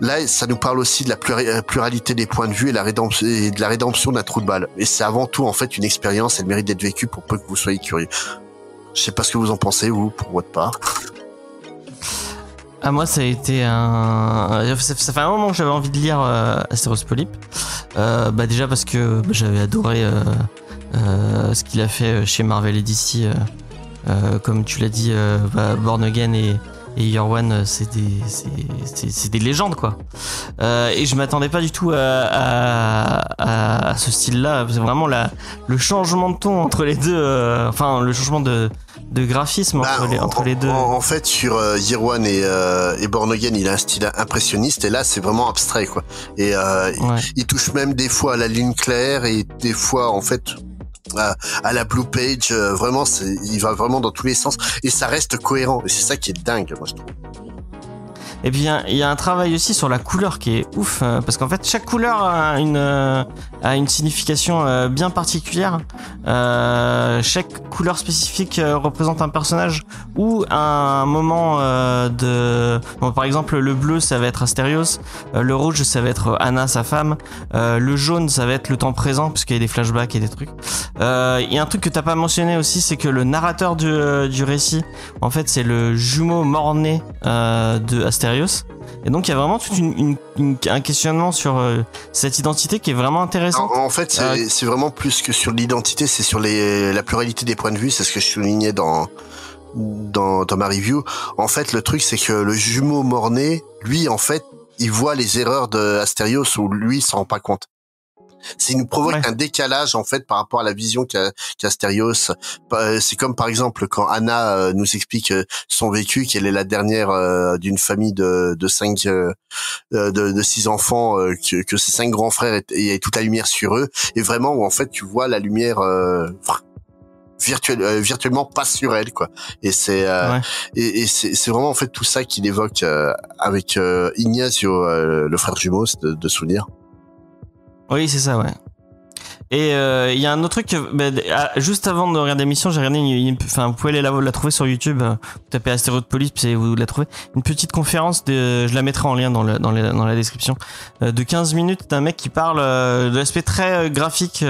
là, ça nous parle aussi de la pluralité des points de vue et de la rédemption d'un trou de balle. Et c'est avant tout, en fait, une expérience, elle mérite d'être vécue pour peu que vous soyez curieux. Je sais pas ce que vous en pensez, vous, pour votre part. Ah, moi, ça a été ça fait un moment que j'avais envie de lire Asterios Polype. Déjà parce que j'avais adoré ce qu'il a fait chez Marvel et DC. Comme tu l'as dit, Born Again et Year One, c'est des légendes quoi. Et je m'attendais pas du tout à ce style-là. C'est vraiment le changement de ton entre les deux, le changement de graphisme entre les deux. En fait, sur Year One et Born Again, il a un style impressionniste, et là, c'est vraiment abstrait quoi. Et il touche même des fois à la ligne claire, et des fois, en fait, à la blue page, vraiment il va vraiment dans tous les sens, et ça reste cohérent, et c'est ça qui est dingue, moi je trouve. Et puis il y a un travail aussi sur la couleur qui est ouf, parce qu'en fait chaque couleur a une signification bien particulière. Chaque couleur spécifique représente un personnage ou un moment par exemple le bleu ça va être Asterios, le rouge ça va être Anna sa femme, le jaune ça va être le temps présent parce qu'il y a des flashbacks et des trucs. Il y a un truc que t'as pas mentionné aussi, c'est que le narrateur du récit en fait c'est le jumeau mort-né de Asterios. Et donc il y a vraiment tout un questionnement sur cette identité qui est vraiment intéressante. En fait, c'est vraiment plus que sur l'identité, c'est sur la pluralité des points de vue. C'est ce que je soulignais dans ma review. En fait, le truc, c'est que le jumeau mort-né, lui, en fait, il voit les erreurs de Asterios où lui, il s'en rend pas compte. C'est nous provoque un décalage en fait par rapport à la vision qu'a Asterios. C'est comme par exemple quand Anna nous explique son vécu, qu'elle est la dernière d'une famille de 6 enfants, que ses 5 grands frères et toute la lumière sur eux, et vraiment où en fait tu vois la lumière virtuellement pas sur elle quoi. Et c'est et c'est vraiment en fait tout ça qu'il évoque avec Ignacio, le frère jumeau de souvenir. Oui, c'est ça, ouais. Et il y a un autre truc, juste avant de regarder l'émission, j'ai regardé vous pouvez aller la trouver sur YouTube, vous tapez Astéroïde Police, puis vous la trouvez. Une petite conférence je la mettrai en lien dans la description, de 15 minutes d'un mec qui parle de l'aspect très graphique,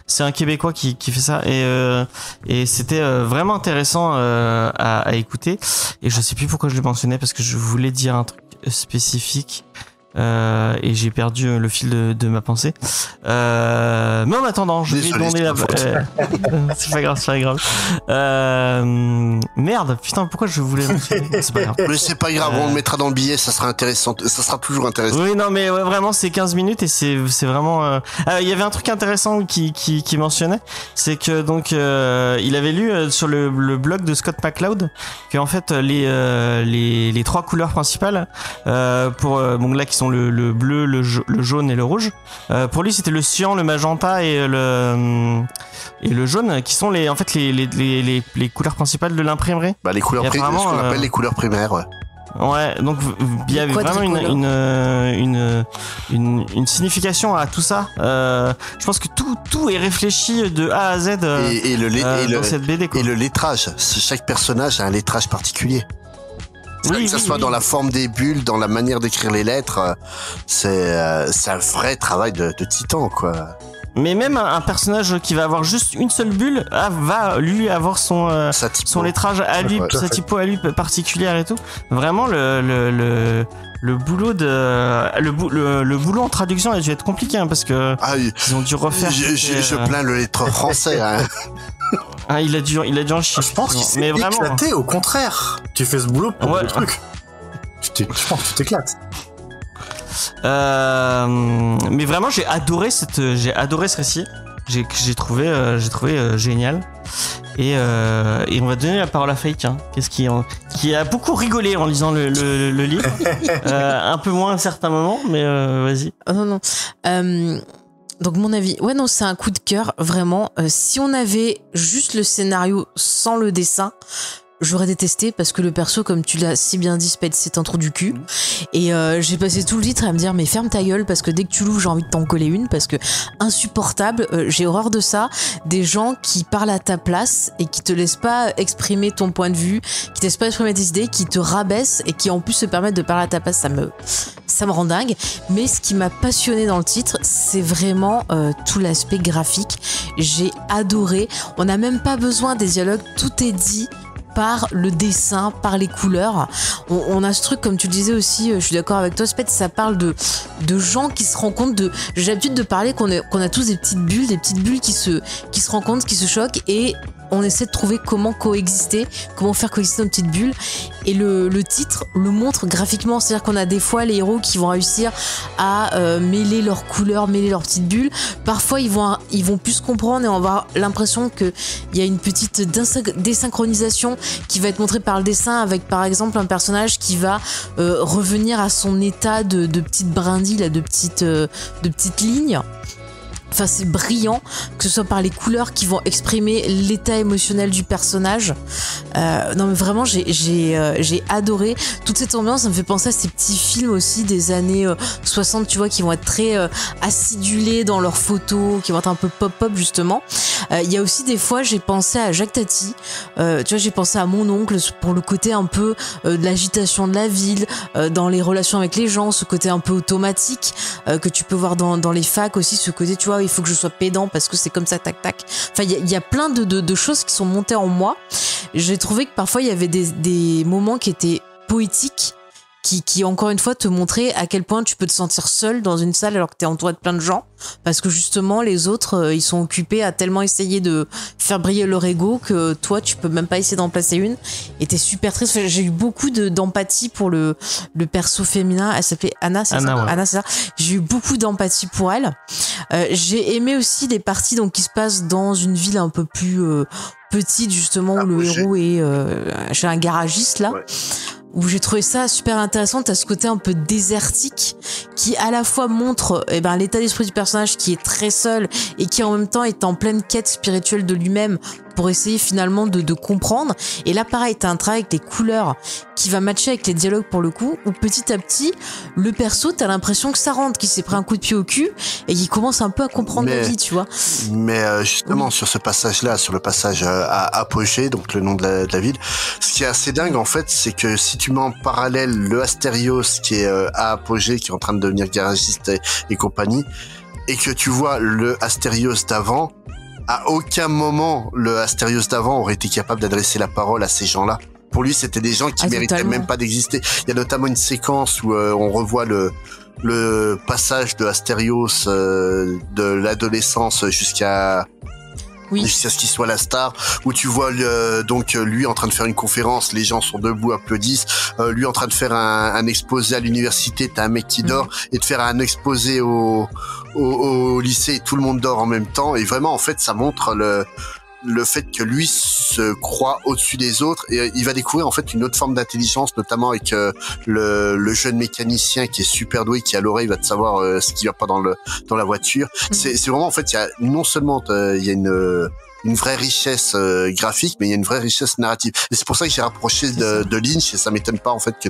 c'est un Québécois qui fait ça, et c'était vraiment intéressant à écouter, et je sais plus pourquoi je l'ai mentionné, parce que je voulais dire un truc spécifique. Et j'ai perdu le fil de ma pensée. Mais en attendant, je vais demander la. C'est pas grave. Merde, putain, pourquoi je voulais mentionner ? C'est pas grave. Mais c'est pas grave, on le mettra dans le billet, ça sera intéressant. Ça sera toujours intéressant. Oui, non, mais ouais, vraiment, c'est 15 minutes et c'est vraiment. Il y avait un truc intéressant qui mentionnait, c'est que donc il avait lu sur le blog de Scott McCloud que en fait les trois couleurs principales donc là qui sont le bleu, le jaune et le rouge. Pour lui, c'était le cyan, le magenta et le jaune qui sont les couleurs principales de l'imprimerie. Bah les couleurs ce qu'on appelle les couleurs primaires. Ouais. Ouais, donc il y avait vraiment une signification à tout ça. Je pense que tout est réfléchi de A à Z dans cette BD, quoi. Et le lettrage, chaque personnage a un lettrage particulier. Que ça soit dans la forme des bulles, dans la manière d'écrire les lettres, c'est un vrai travail de titan, quoi. Mais même un personnage qui va avoir juste une seule bulle va lui avoir son lettrage à lui, sa typo à lui particulière et tout. Vraiment le boulot le boulot en traduction a dû être compliqué, hein, parce que ils ont dû refaire. Je plains le lettreur français. Hein. Ah, il a dû en chier. Je pense qu'il s'est éclaté, au contraire. Tu fais ce boulot pour le truc. Je pense que tu t'éclates. Mais vraiment, j'ai adoré ce récit. J'ai trouvé génial. Et on va donner la parole à Fake, hein, qui a beaucoup rigolé en lisant le livre. Un peu moins à certains moments, mais vas-y. Non. Donc mon avis, c'est un coup de cœur, vraiment. Si on avait juste le scénario sans le dessin, j'aurais détesté, parce que le perso, comme tu l'as si bien dit, Spade, c'est un trou du cul. Et j'ai passé tout le titre à me dire, mais ferme ta gueule, parce que dès que tu l'ouvres, j'ai envie de t'en coller une, parce que insupportable, j'ai horreur de ça. Des gens qui parlent à ta place et qui te laissent pas exprimer ton point de vue, qui te laissent pas exprimer tes idées, qui te rabaissent et qui en plus se permettent de parler à ta place, ça me rend dingue. Mais ce qui m'a passionné dans le titre, c'est vraiment tout l'aspect graphique. J'ai adoré. On n'a même pas besoin des dialogues, tout est dit par le dessin, par les couleurs. On a ce truc, comme tu le disais aussi, je suis d'accord avec toi, Spette, ça parle de gens qui se rencontrent, j'ai l'habitude de parler qu'on a tous des petites bulles qui se rencontrent, qui se choquent, et on essaie de trouver comment coexister, comment faire coexister nos petites bulles. Et le titre le montre graphiquement, c'est-à-dire qu'on a des fois les héros qui vont réussir à mêler leurs couleurs, mêler leurs petites bulles. Parfois ils vont plus se comprendre et on va avoir l'impression qu'il y a une petite désynchronisation qui va être montrée par le dessin, avec par exemple un personnage qui va revenir à son état de petite brindille, là, de petites lignes. Enfin, c'est brillant, que ce soit par les couleurs qui vont exprimer l'état émotionnel du personnage. Non, mais vraiment, j'ai adoré toute cette ambiance. Ça me fait penser à ces petits films aussi des années 60, tu vois, qui vont être très acidulés dans leurs photos, qui vont être un peu pop-pop, justement. Il y a aussi des fois, j'ai pensé à Jacques Tati. Tu vois, j'ai pensé à mon oncle pour le côté un peu de l'agitation de la ville, dans les relations avec les gens, ce côté un peu automatique que tu peux voir dans les facs aussi, ce côté, tu vois, il faut que je sois pédant parce que c'est comme ça, tac tac. Enfin, il y a plein de choses qui sont montées en moi. J'ai trouvé que parfois il y avait des moments qui étaient poétiques, qui encore une fois te montraient à quel point tu peux te sentir seul dans une salle alors que t'es entouré de plein de gens, parce que justement les autres ils sont occupés à tellement essayer de faire briller leur ego que toi tu peux même pas essayer d'en placer une, et t'es super triste. J'ai eu beaucoup d'empathie pour le perso féminin. Elle s'appelait Anna, c'est ça, ouais. Anna, c'est ça. J'ai eu beaucoup d'empathie pour elle. J'ai aimé aussi des parties donc qui se passent dans une ville un peu plus petite, justement, où le héros est chez un garagiste là. Ouais. Où j'ai trouvé ça super intéressant. T'as ce côté un peu désertique qui à la fois montre l'état d'esprit du personnage qui est très seul et qui en même temps est en pleine quête spirituelle de lui-même pour essayer finalement de comprendre. Et là, pareil, t'as un travail avec les couleurs qui va matcher avec les dialogues pour le coup, où petit à petit, le perso, t'as l'impression que ça rentre, qu'il s'est pris un coup de pied au cul et qu'il commence un peu à comprendre la vie, tu vois. Mais justement, sur ce passage-là, sur le passage à Apogée, donc le nom de la ville, ce qui est assez dingue, en fait, c'est que si tu mets en parallèle le Astérios qui est à Apogée, qui est en train de devenir garagiste et compagnie, et que tu vois le Astérios d'avant, à aucun moment le Astérios d'avant aurait été capable d'adresser la parole à ces gens-là. Pour lui, c'était des gens qui méritaient totalement. même pas d'exister. Il y a notamment une séquence où on revoit le passage de Astérios de l'adolescence jusqu'à ce qu'il soit la star, où tu vois donc lui en train de faire une conférence, les gens sont debout, applaudissent, lui en train de faire un exposé à l'université, t'as un mec qui dort, et de faire un exposé au lycée, et tout le monde dort en même temps, et vraiment en fait ça montre le fait que lui se croit au-dessus des autres, et il va découvrir en fait une autre forme d'intelligence, notamment avec le jeune mécanicien qui est super doué, qui à l'oreille va te savoir ce qui va pas dans la voiture. C'est vraiment en fait il y a non seulement il y a une vraie richesse graphique, mais il y a une vraie richesse narrative. Et c'est pour ça que j'ai rapproché de Lynch, et ça m'étonne pas en fait que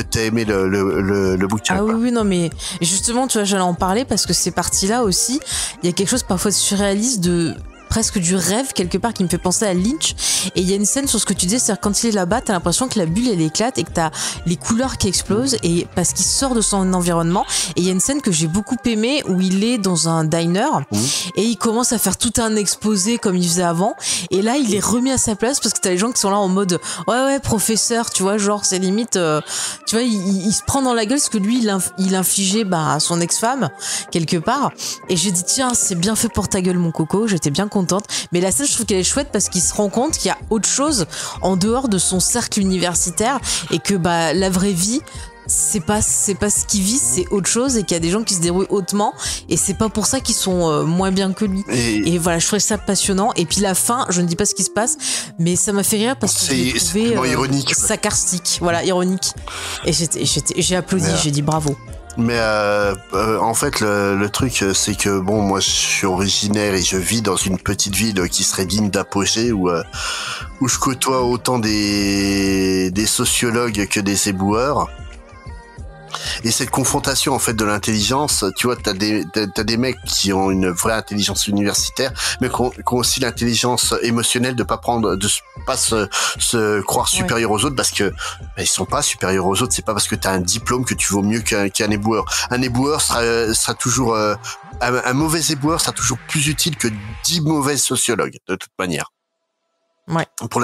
t'aies aimé le bouquin. Ah oui, non, mais justement, tu vois, j'allais en parler parce que ces parties-là aussi, il y a quelque chose parfois de surréaliste, de presque du rêve quelque part qui me fait penser à Lynch. Et il y a une scène sur ce que tu disais, c'est-à-dire quand il est là-bas, t'as l'impression que la bulle elle éclate et que t'as les couleurs qui explosent, et parce qu'il sort de son environnement. Et il y a une scène que j'ai beaucoup aimée où il est dans un diner et il commence à faire tout un exposé comme il faisait avant, et là il est remis à sa place parce que t'as les gens qui sont là en mode ouais professeur, tu vois, genre c'est limite tu vois, il se prend dans la gueule ce que lui il infligeait à son ex-femme quelque part. Et j'ai dit tiens, c'est bien fait pour ta gueule mon coco, j'étais bien contente. Mais la scène, je trouve qu'elle est chouette parce qu'il se rend compte qu'il y a autre chose en dehors de son cercle universitaire, et que la vraie vie, c'est pas ce qu'il vit, c'est autre chose, et qu'il y a des gens qui se débrouillent hautement, et c'est pas pour ça qu'ils sont moins bien que lui. Et voilà, je trouvais ça passionnant. Et puis la fin, je ne dis pas ce qui se passe, mais ça m'a fait rire parce que j'ai trouvé ironique, sarcastique, voilà, ironique. Et j'ai applaudi, j'ai dit bravo. Mais en fait le truc c'est que bon, moi je suis originaire et je vis dans une petite ville qui serait digne d'Apogée, où je côtoie autant des sociologues que des éboueurs. Et cette confrontation en fait de l'intelligence, tu vois, t'as des mecs qui ont une vraie intelligence universitaire, mais qui ont aussi l'intelligence émotionnelle de pas se croire supérieur aux autres, parce que ils sont pas supérieurs aux autres. C'est pas parce que t'as un diplôme que tu vaux mieux qu'un éboueur. Un éboueur sera toujours un mauvais éboueur sera toujours plus utile que 10 mauvais sociologues de toute manière. Ouais. Pour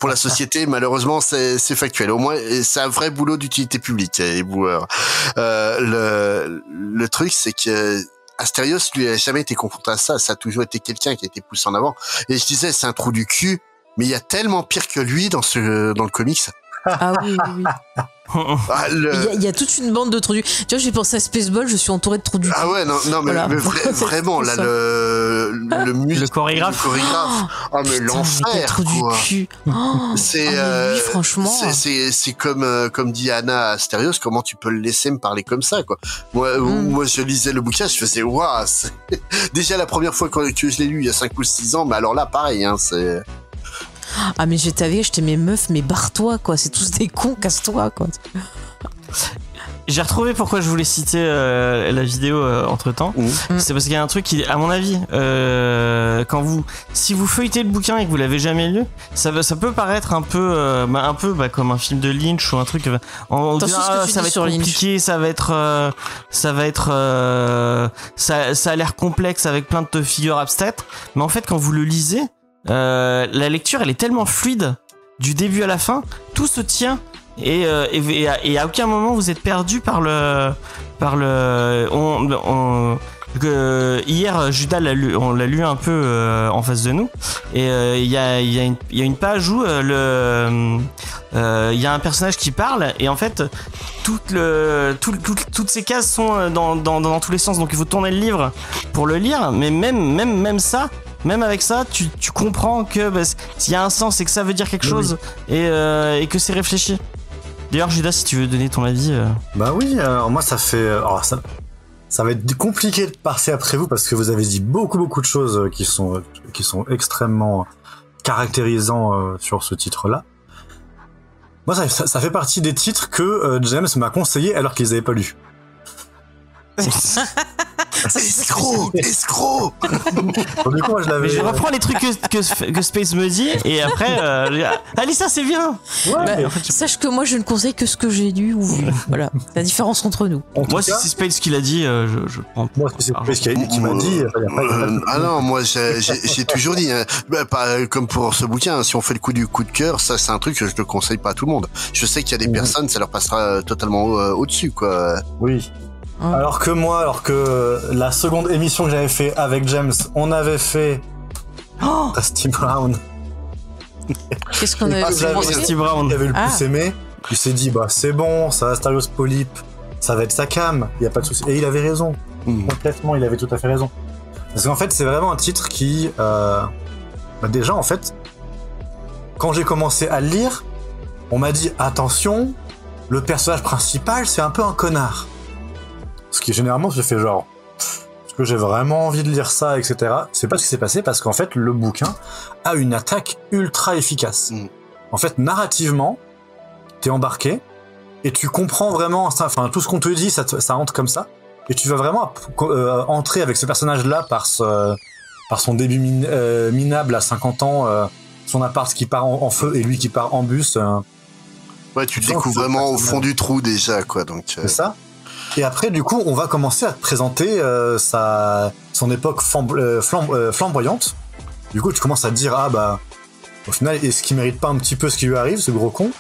la société, malheureusement, c'est factuel. Au moins, c'est un vrai boulot d'utilité publique, les boueurs. Le truc, c'est que Astérios, lui, a jamais été confronté à ça. Ça a toujours été quelqu'un qui a été poussé en avant. Et je disais, c'est un trou du cul, mais il y a tellement pire que lui dans le comics. Ah oui. Il y a toute une bande de trous du cul. Tu vois, j'ai pensé à Spaceball, je suis entouré de trous du cul. Ah ouais, non, mais, voilà. mais vraiment, là, le chorégraphe. Oh, mais l'enfer, trous du cul. C'est, oui, franchement. C'est comme dit Anna Astérios, comment tu peux le laisser me parler comme ça, quoi. Moi, je lisais le bouquin, je faisais, waouh, déjà la première fois que je l'ai lu, il y a 5 ou 6 ans, mais alors là, pareil, hein, c'est... Ah mais j'étais mes meufs, mais barre-toi quoi, c'est tous des cons, casse-toi quoi. J'ai retrouvé pourquoi je voulais citer la vidéo entre temps. C'est parce qu'il y a un truc qui, à mon avis, si vous feuilletez le bouquin et que vous l'avez jamais lu, ça peut paraître un peu comme un film de Lynch ou un truc. On dit, ça va être compliqué, ça a l'air complexe avec plein de figures abstraites. Mais en fait, quand vous le lisez, la lecture elle est tellement fluide du début à la fin, tout se tient, et à aucun moment vous êtes perdu hier Judas on l'a lu un peu en face de nous, et il y a une page où il y a un personnage qui parle, et en fait toutes ces cases sont dans tous les sens, donc il faut tourner le livre pour le lire, mais même ça, même avec ça, tu comprends que s'il y a un sens et que ça veut dire quelque chose, et que c'est réfléchi. D'ailleurs, Judas, si tu veux donner ton avis. Bah oui, alors moi ça fait... Ça va être compliqué de passer après vous parce que vous avez dit beaucoup de choses qui sont extrêmement caractérisants sur ce titre-là. Moi, ça fait partie des titres que James m'a conseillé alors qu'ils n'avaient pas lu. Escroc. Du coup, moi, je l'avais. Je reprends les trucs que Space me dit et après, Alissa, c'est bien. Ouais, Bah, sache que moi je ne conseille que ce que j'ai lu ou vu. Voilà, la différence entre nous. Moi, si c'est Space qui l'a dit, je prends. Moi, si c'est Space qui m'a dit. Ah non, moi j'ai toujours dit, hein, pas comme pour ce bouquin, si on fait le coup du coup de cœur, ça c'est un truc que je ne conseille pas à tout le monde. Je sais qu'il y a des personnes, ça leur passera totalement au-dessus, quoi. Oui. Alors que la seconde émission que j'avais fait avec James, on avait fait Dusty Brown. Qu'est-ce qu'on avait fait? Dusty Brown. Il avait le plus aimé. Il s'est dit, bah c'est bon, ça va Asterios Polype, ça va être sa cam, il y a pas de souci. Et il avait raison. Complètement, il avait tout à fait raison. Parce qu'en fait, c'est vraiment un titre qui, déjà en fait, quand j'ai commencé à le lire, on m'a dit attention, le personnage principal c'est un peu un connard. Ce qui généralement je fais genre, est-ce que j'ai vraiment envie de lire ça, etc. C'est pas ce qui s'est passé parce qu'en fait le bouquin a une attaque ultra efficace. En fait, narrativement, t'es embarqué et tu comprends vraiment, enfin tout ce qu'on te dit, ça entre comme ça, et tu vas vraiment entrer avec ce personnage-là par son début minable à 50 ans, son appart qui part en feu et lui qui part en bus. Ouais, tu te découvres vraiment au fond du trou déjà, quoi. Donc. C'est ça. Et après, du coup, on va commencer à te présenter son époque flamboyante. Du coup, tu commences à te dire, ah bah, au final, est-ce qu'il mérite pas un petit peu ce qui lui arrive, ce gros con?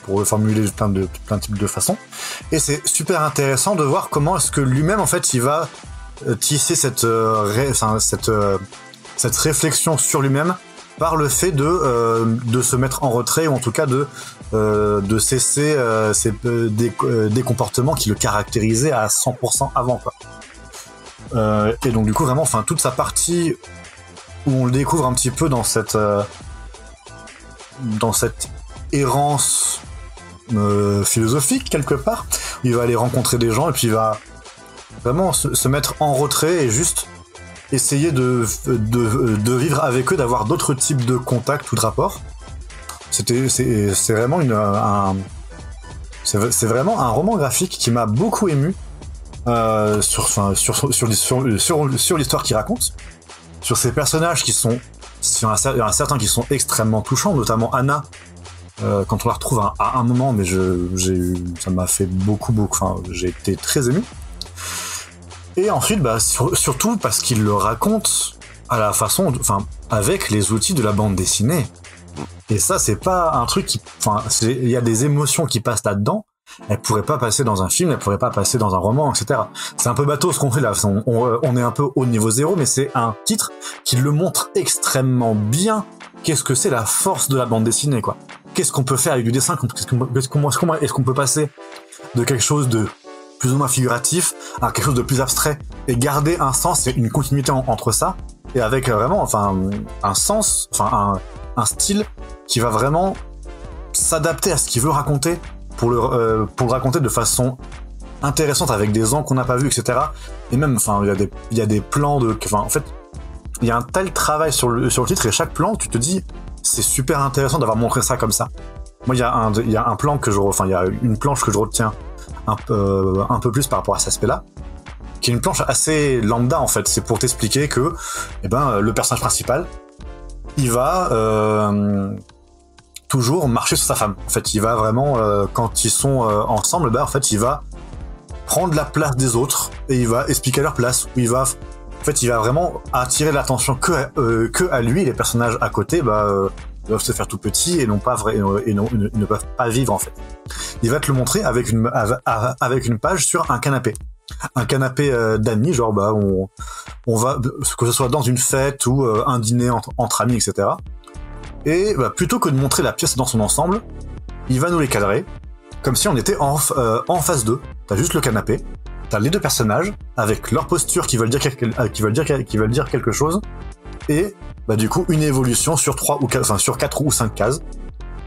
Pour le formuler plein de types de façons. Et c'est super intéressant de voir comment est-ce que lui-même, en fait, il va tisser cette réflexion sur lui-même par le fait de se mettre en retrait, ou en tout cas de cesser des comportements qui le caractérisaient à 100% avant, quoi. Et donc du coup vraiment, enfin toute sa partie où on le découvre un petit peu dans cette errance philosophique quelque part, il va aller rencontrer des gens et puis il va vraiment se mettre en retrait et juste essayer de vivre avec eux, d'avoir d'autres types de contacts ou de rapports. C'est vraiment c'est vraiment un roman graphique qui m'a beaucoup ému sur l'histoire qu'il raconte, sur ces personnages qui sont, il y en a certains qui sont extrêmement touchants, notamment Anna, quand on la retrouve à un moment, mais ça m'a fait beaucoup, enfin j'ai été très ému. Et ensuite, bah, surtout parce qu'il le raconte à la façon, enfin, avec les outils de la bande dessinée. Et ça, c'est pas un truc qui, enfin, il y a des émotions qui passent là-dedans. Elles pourraient pas passer dans un film, elles pourraient pas passer dans un roman, etc. C'est un peu bateau ce qu'on fait là. On est un peu au niveau zéro, mais c'est un titre qui le montre extrêmement bien. Qu'est-ce que c'est la force de la bande dessinée, quoi. Qu'est-ce qu'on peut faire avec du dessin? Comment est-ce qu'on peut passer de quelque chose de plus ou moins figuratif à quelque chose de plus abstrait et garder un sens et une continuité entre ça, et avec vraiment, enfin, un sens, enfin, un style qui va vraiment s'adapter à ce qu'il veut raconter pour le raconter de façon intéressante avec des angles qu'on n'a pas vus, etc. Et même, enfin, il y a des plans enfin, en fait, il y a un tel travail sur le titre, et chaque plan, tu te dis, c'est super intéressant d'avoir montré ça comme ça. Moi, il y a un plan il y a une planche que je retiens un peu plus par rapport à cet aspect-là, qui est une planche assez lambda, en fait. C'est pour t'expliquer que, le personnage principal, il va toujours marcher sur sa femme. En fait, il va vraiment, quand ils sont ensemble, en fait, il va prendre la place des autres et il va expliquer leur place. Il va vraiment attirer l'attention que à lui. Les personnages à côté, doivent se faire tout petits et ne peuvent pas vivre, en fait. Il va te le montrer avec une page sur un canapé d'amis, genre on va, que ce soit dans une fête ou un dîner entre amis, etc. Et plutôt que de montrer la pièce dans son ensemble, il va nous les cadrer comme si on était en phase 2. T'as juste le canapé, t'as les deux personnages avec leur posture qui veulent dire quelque chose, et du coup une évolution sur 4 ou 5 cases,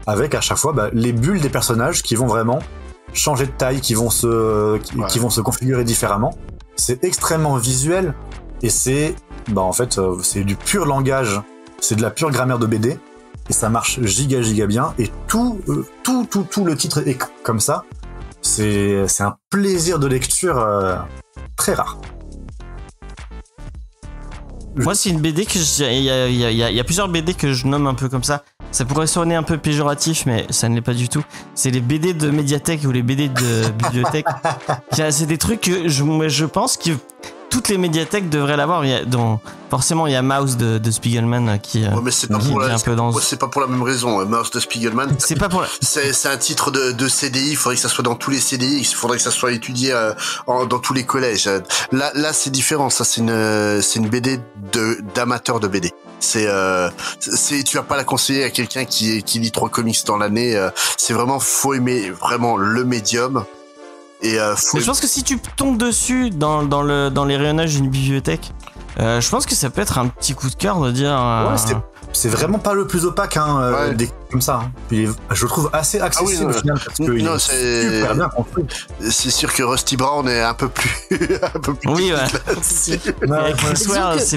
avec à chaque fois les bulles des personnages qui vont vraiment changer de taille, qui vont se configurer différemment. C'est extrêmement visuel et c'est en fait c'est du pur langage, c'est de la pure grammaire de BD et ça marche giga bien et tout le titre est comme ça. C'est un plaisir de lecture très rare. Moi, c'est une BD que il y a plusieurs BD que je nomme un peu comme ça. Ça pourrait sonner un peu péjoratif, mais ça ne l'est pas du tout. C'est les BD de médiathèque ou les BD de bibliothèque. C'est des trucs que je pense que toutes les médiathèques devraient l'avoir. Forcément, il y a Mouse de Spiegelman qui mais c'est pas pour la même raison. Mouse de Spiegelman, c'est un titre de CDI. Il faudrait que ça soit dans tous les CDI. Il faudrait que ça soit étudié dans tous les collèges. Là, c'est différent. Ça, c'est une BD d'amateur de BD. Tu vas pas la conseiller à quelqu'un qui lit 3 comics dans l'année. C'est vraiment, faut aimer vraiment le médium. Et je pense que si tu tombes dessus dans les rayonnages d'une bibliothèque, je pense que ça peut être un petit coup de cœur de dire. C'est vraiment pas le plus opaque, des comme ça. Hein. Puis, je le trouve assez accessible au final parce que c'est super bien construit. C'est sûr que Rusty Brown est un peu plus. Oui,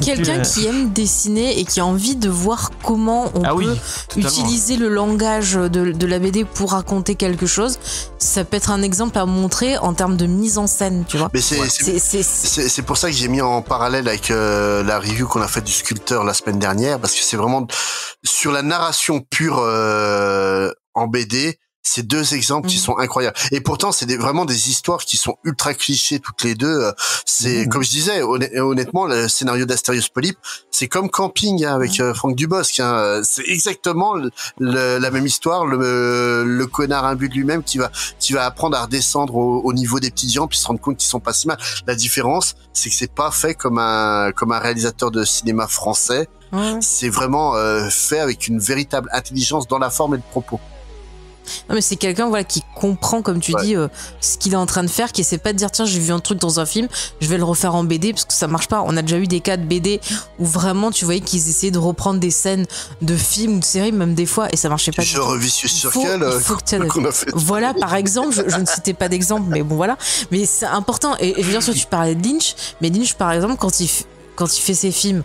quelqu'un qui aime dessiner et qui a envie de voir comment on peut utiliser le langage de la BD pour raconter quelque chose, ça peut être un exemple à montrer en termes de mise en scène, tu vois. Mais c'est pour ça que j'ai mis en parallèle avec la review qu'on a faite du Sculpteur la semaine dernière, parce que c'est vraiment sur la narration pure en BD, c'est 2 exemples qui sont incroyables. Et pourtant, c'est vraiment des histoires qui sont ultra clichés toutes les deux. C'est comme je disais, honnêtement, le scénario d'Astérios Polype, c'est comme Camping avec Franck Dubosc. C'est exactement la même histoire. Le connard imbu de lui-même qui va apprendre à redescendre au niveau des petits gens puis se rendre compte qu'ils sont pas si mal. La différence, c'est que c'est pas fait comme un réalisateur de cinéma français. C'est vraiment fait avec une véritable intelligence dans la forme et le propos. Non mais c'est quelqu'un qui comprend, comme tu dis, ce qu'il est en train de faire, qui essaie pas de dire tiens j'ai vu un truc dans un film, je vais le refaire en BD, parce que ça marche pas. On a déjà eu des cas de BD où vraiment tu voyais qu'ils essayaient de reprendre des scènes de films ou de séries même des fois et ça marchait pas. Genre Vicious Circle qu'on a fait. Voilà par exemple, je ne citais pas d'exemple mais bon voilà, mais c'est important et je veux dire, tu parlais de Lynch, mais Lynch par exemple quand il fait ses films,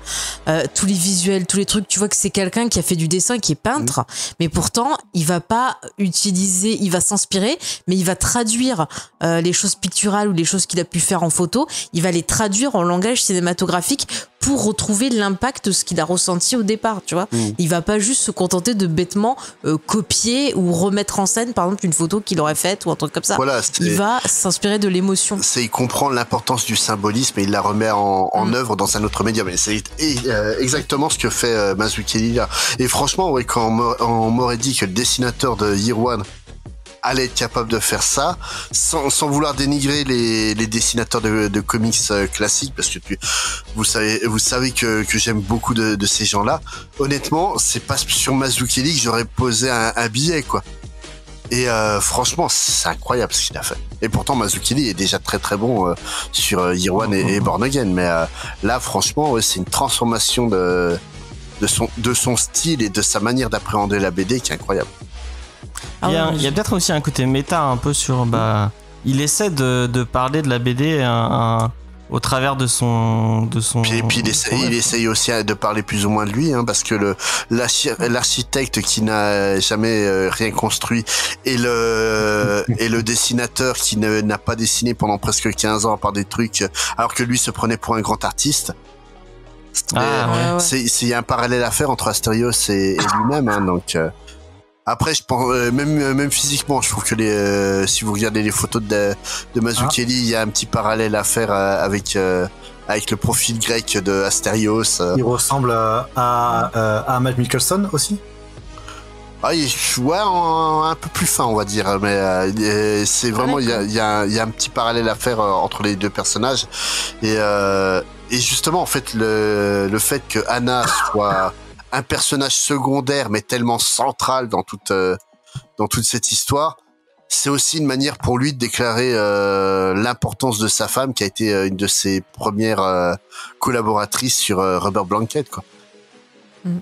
tous les visuels, tous les trucs, tu vois que c'est quelqu'un qui a fait du dessin, qui est peintre, mais pourtant, il va pas utiliser, il va s'inspirer, mais il va traduire les choses picturales ou les choses qu'il a pu faire en photo, il va les traduire en langage cinématographique pour retrouver l'impact de ce qu'il a ressenti au départ, tu vois. Il va pas juste se contenter de bêtement copier ou remettre en scène, par exemple, une photo qu'il aurait faite ou un truc comme ça. Voilà, il va s'inspirer de l'émotion. Il comprend l'importance du symbolisme et il la remet en œuvre dans un autre médium. Et c'est exactement ce que fait Mazzucchelli là. Et franchement, quand on m'aurait dit que le dessinateur de Year One allait être capable de faire ça, sans vouloir dénigrer les dessinateurs de comics classiques, parce que vous savez que j'aime beaucoup de ces gens-là. Honnêtement, c'est pas sur Mazzucchelli que j'aurais posé un billet, quoi. Et franchement, c'est incroyable ce qu'il a fait. Et pourtant, Mazzucchelli est déjà très très bon sur Year One et Born Again, mais là, franchement, c'est une transformation de son style et de sa manière d'appréhender la BD qui est incroyable. Il y a peut-être aussi un côté méta un peu sur il essaie de parler de la BD au travers de son puis il essaye aussi de parler plus ou moins de lui, parce que l'architecte qui n'a jamais rien construit et le dessinateur qui n'a pas dessiné pendant presque 15 ans à part des trucs, alors que lui se prenait pour un grand artiste. Il y a un parallèle à faire entre Astérios et lui-même, donc après, je pense même physiquement, je trouve que si vous regardez les photos de Mazzucchelli, il y a un petit parallèle à faire avec le profil grec de Astérios. Il ressemble à Matt Mickelson aussi. Un peu plus fin, on va dire, mais c'est vraiment il y a un petit parallèle à faire entre les deux personnages et justement en fait le fait que Anna soit un personnage secondaire mais tellement central dans toute cette histoire, c'est aussi une manière pour lui de déclarer l'importance de sa femme qui a été une de ses premières collaboratrices sur Rubber Blanket, quoi.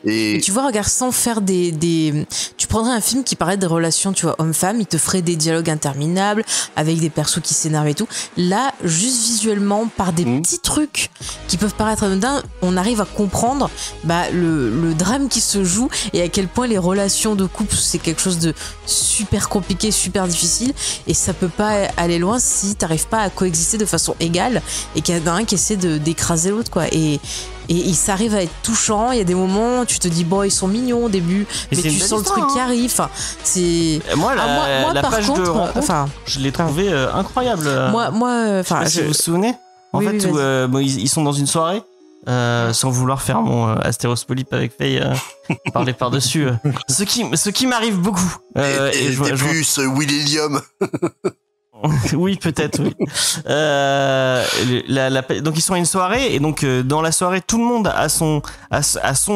Et tu vois, regarde, sans faire tu tu prendrais un film qui parlait des relations, tu vois, homme-femme, il te ferait des dialogues interminables avec des persos qui s'énervent et tout. Là, juste visuellement, par des petits trucs qui peuvent paraître anodins, on arrive à comprendre le drame qui se joue et à quel point les relations de couple, c'est quelque chose de super compliqué, super difficile, et ça peut pas aller loin si t'arrives pas à coexister de façon égale et qu'il y en a un qui essaie d'écraser l'autre, quoi. Et ça arrive à être touchant. Il y a des moments où tu te dis bon, ils sont mignons au début, mais tu sens le truc qui arrive. Enfin, c'est moi la par page contre, de rencontre, je l'ai trouvé incroyable. Moi, enfin, si vous vous souvenez, en Oui, fait, oui, où ils sont dans une soirée. Sans vouloir faire mon Astéros Polype avec Faye, parler par-dessus. Ce qui m'arrive beaucoup. Et des puces, William. Oui, peut-être, oui. Donc ils sont à une soirée et donc dans la soirée tout le monde a son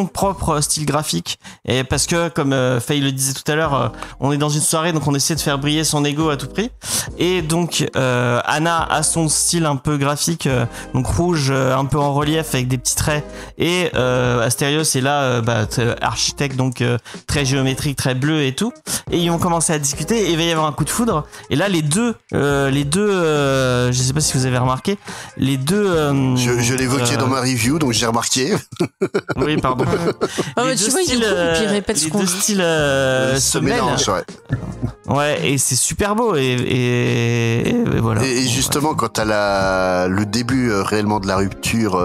propre style graphique, et parce que comme Faye le disait tout à l'heure, on est dans une soirée donc on essaie de faire briller son ego à tout prix, et donc Anna a son style un peu graphique, donc rouge, un peu en relief avec des petits traits, et Astérios est là architecte, donc très géométrique, très bleu et tout, et ils vont commencer à discuter et il va y avoir un coup de foudre, et là les deux je sais pas si vous avez remarqué, les deux je l'évoquais dans ma review, donc j'ai remarqué. Oui, pardon. Mais tu vois, il répète ce qu'on dit. Les deux styles se mélangent, ouais, et c'est super beau, et voilà. Et justement, quand t'as le début réellement de la rupture,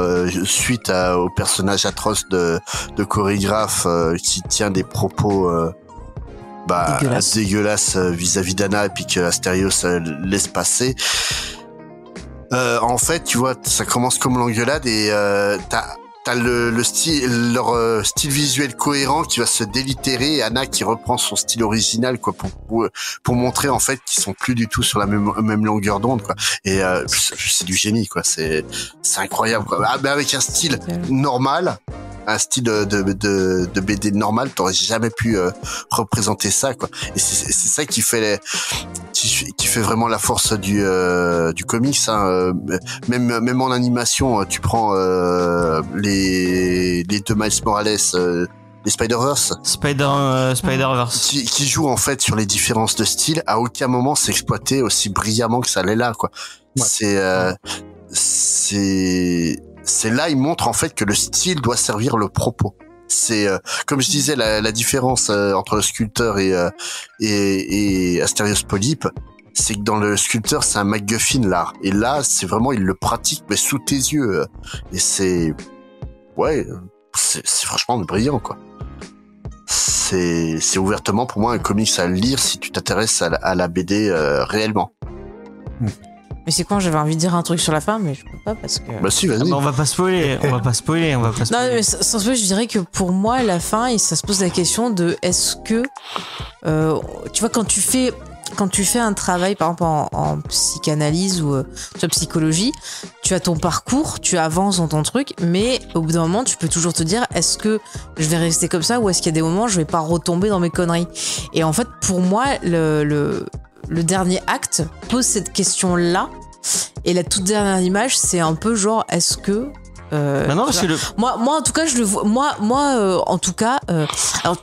suite au personnage atroce de chorégraphe qui tient des propos dégueulasse vis-à-vis d'Anna, et puis que Astérios laisse passer. En fait, tu vois, ça commence comme l'engueulade, et t'as leur style visuel cohérent qui va se délitérer, et Anna qui reprend son style original, quoi, pour montrer en fait qu'ils sont plus du tout sur la même longueur d'onde, quoi. Et c'est du génie, quoi. C'est incroyable, quoi. Mais avec un style normal. Un style de BD normal, t'aurais jamais pu représenter ça, quoi. Et c'est ça qui fait vraiment la force du comics, hein. Même en animation, tu prends les deux Miles Morales, les Spider-Verse, Spider-Verse qui jouent en fait sur les différences de style. À aucun moment c'est exploité aussi brillamment que ça l'est là, quoi. Ouais. C'est là, il montre en fait que le style doit servir le propos. C'est comme je disais, la différence entre le sculpteur et Astérios Polype, c'est que dans le sculpteur, c'est un MacGuffin, l'art. Et là, c'est vraiment, il le pratique, mais sous tes yeux. Et c'est franchement brillant, quoi. C'est ouvertement pour moi un comics à lire si tu t'intéresses à la BD réellement. Mais c'est quand j'avais envie de dire un truc sur la fin, mais je peux pas parce que. Bah si, vas-y. On va pas spoiler. Non, mais sans spoiler, je dirais que pour moi, la fin, ça se pose la question de est-ce que, tu vois, quand tu fais un travail, par exemple en psychanalyse ou en psychologie, tu as ton parcours, tu avances dans ton truc, mais au bout d'un moment, tu peux toujours te dire, est-ce que je vais rester comme ça, ou est-ce qu'il y a des moments où je vais pas retomber dans mes conneries. Et en fait, pour moi, le dernier acte pose cette question-là, et la toute dernière image, c'est un peu genre, est-ce que non, parce que moi en tout cas je le vois, en tout cas alors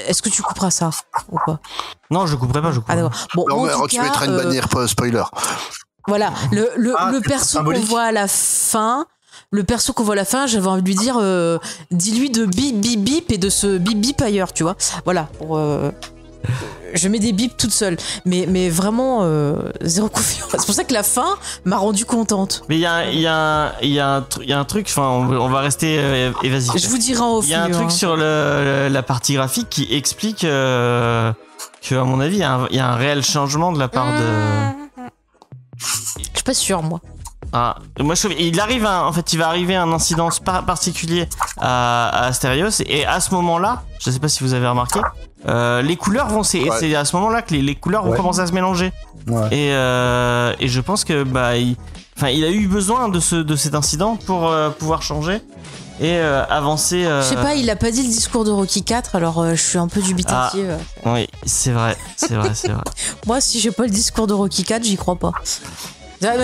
est-ce que tu couperas ça ou pas? Non, je couperai pas, Ah d'accord. Bon, tu mettras une bannière spoiler. Voilà, le perso qu'on voit à la fin, j'avais envie de lui dire dis-lui de bip bip bip et de se bip bip ailleurs, tu vois. Voilà, pour je mets des bips toute seule, mais vraiment zéro confiance. C'est pour ça que la fin m'a rendue contente. Mais il y a un truc, enfin on va rester évasif. Je vous dirai en off. Il y a un truc sur la partie graphique qui explique que, à mon avis, il y a un réel changement de la part de. Je suis pas sûre, moi. Ah, moi je trouve, il va arriver un incident particulier à Astérios, et à ce moment-là, je sais pas si vous avez remarqué, les couleurs vont c'est à ce moment-là que les couleurs vont commencer à se mélanger. Ouais. Et je pense que il a eu besoin de cet incident pour pouvoir changer et avancer. Je sais pas, il a pas dit le discours de Rocky 4, alors je suis un peu dubitative. Oui, c'est vrai. Moi, si j'ai pas le discours de Rocky 4, j'y crois pas. Tu vois,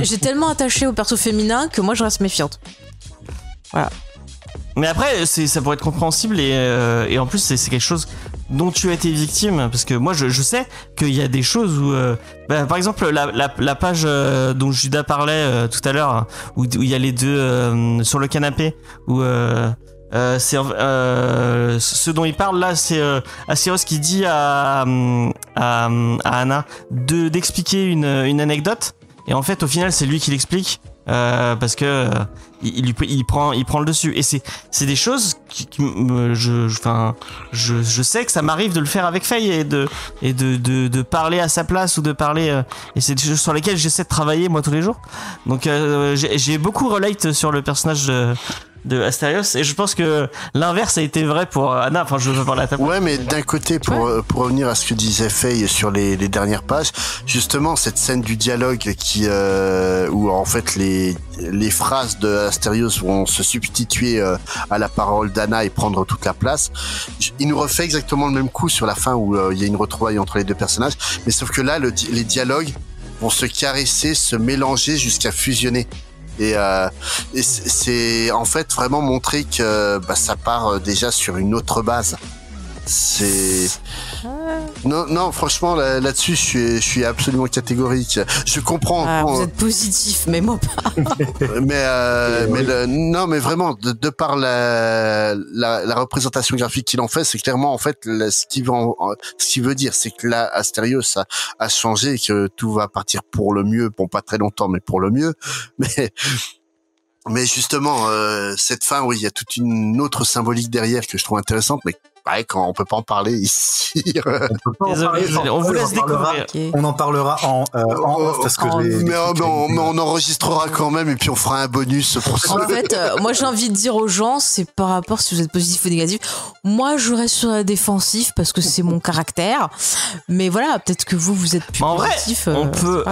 j'ai tellement attaché au perso féminin que moi je reste méfiante. Voilà. Mais après, ça pourrait être compréhensible, et en plus c'est quelque chose dont tu as été victime, parce que moi je sais qu'il y a des choses où par exemple la page dont Judas parlait tout à l'heure, où il y a les deux sur le canapé, où c'est ce dont il parle là, c'est Aciros qui dit à Anna d'expliquer une anecdote, et en fait au final c'est lui qui l'explique. Parce que il prend le dessus, et c'est des choses je sais que ça m'arrive de le faire avec Faye et de parler à sa place, ou de parler et c'est des choses sur lesquelles j'essaie de travailler moi tous les jours. Donc j'ai beaucoup relate sur le personnage de Astérios, et je pense que l'inverse a été vrai pour Anna. Enfin, je veux pas parler à ta place. Ouais, mais d'un côté, pour revenir à ce que disait Faye sur les dernières pages, justement, cette scène du dialogue où en fait les phrases de Astérios vont se substituer à la parole d'Anna et prendre toute la place, il nous refait exactement le même coup sur la fin où il y a une retrouvaille entre les deux personnages, mais sauf que là, les dialogues vont se caresser, se mélanger jusqu'à fusionner. Et c'est en fait vraiment montrer que ça part déjà sur une autre base. C'est non franchement là-dessus je suis absolument catégorique. Je comprends. Vous êtes positif, mais moi pas. mais vraiment de par la représentation graphique qu'il en fait, c'est clairement en fait ce qu'il veut dire, c'est que là Astérios a changé et que tout va partir pour le mieux. Bon, pas très longtemps, mais pour le mieux. Mais justement, cette fin, oui, il y a toute une autre symbolique derrière que je trouve intéressante, mais quand on peut pas en parler ici. On vous laisse découvrir. Okay. On en parlera en off, parce que mais on enregistrera quand même, et puis on fera un bonus pour ça. En fait, moi j'ai envie de dire aux gens, c'est par rapport si vous êtes positif ou négatif. Moi je reste sur la défensive parce que c'est mon caractère. Mais voilà, peut-être que vous êtes plus positif. En vrai, on peut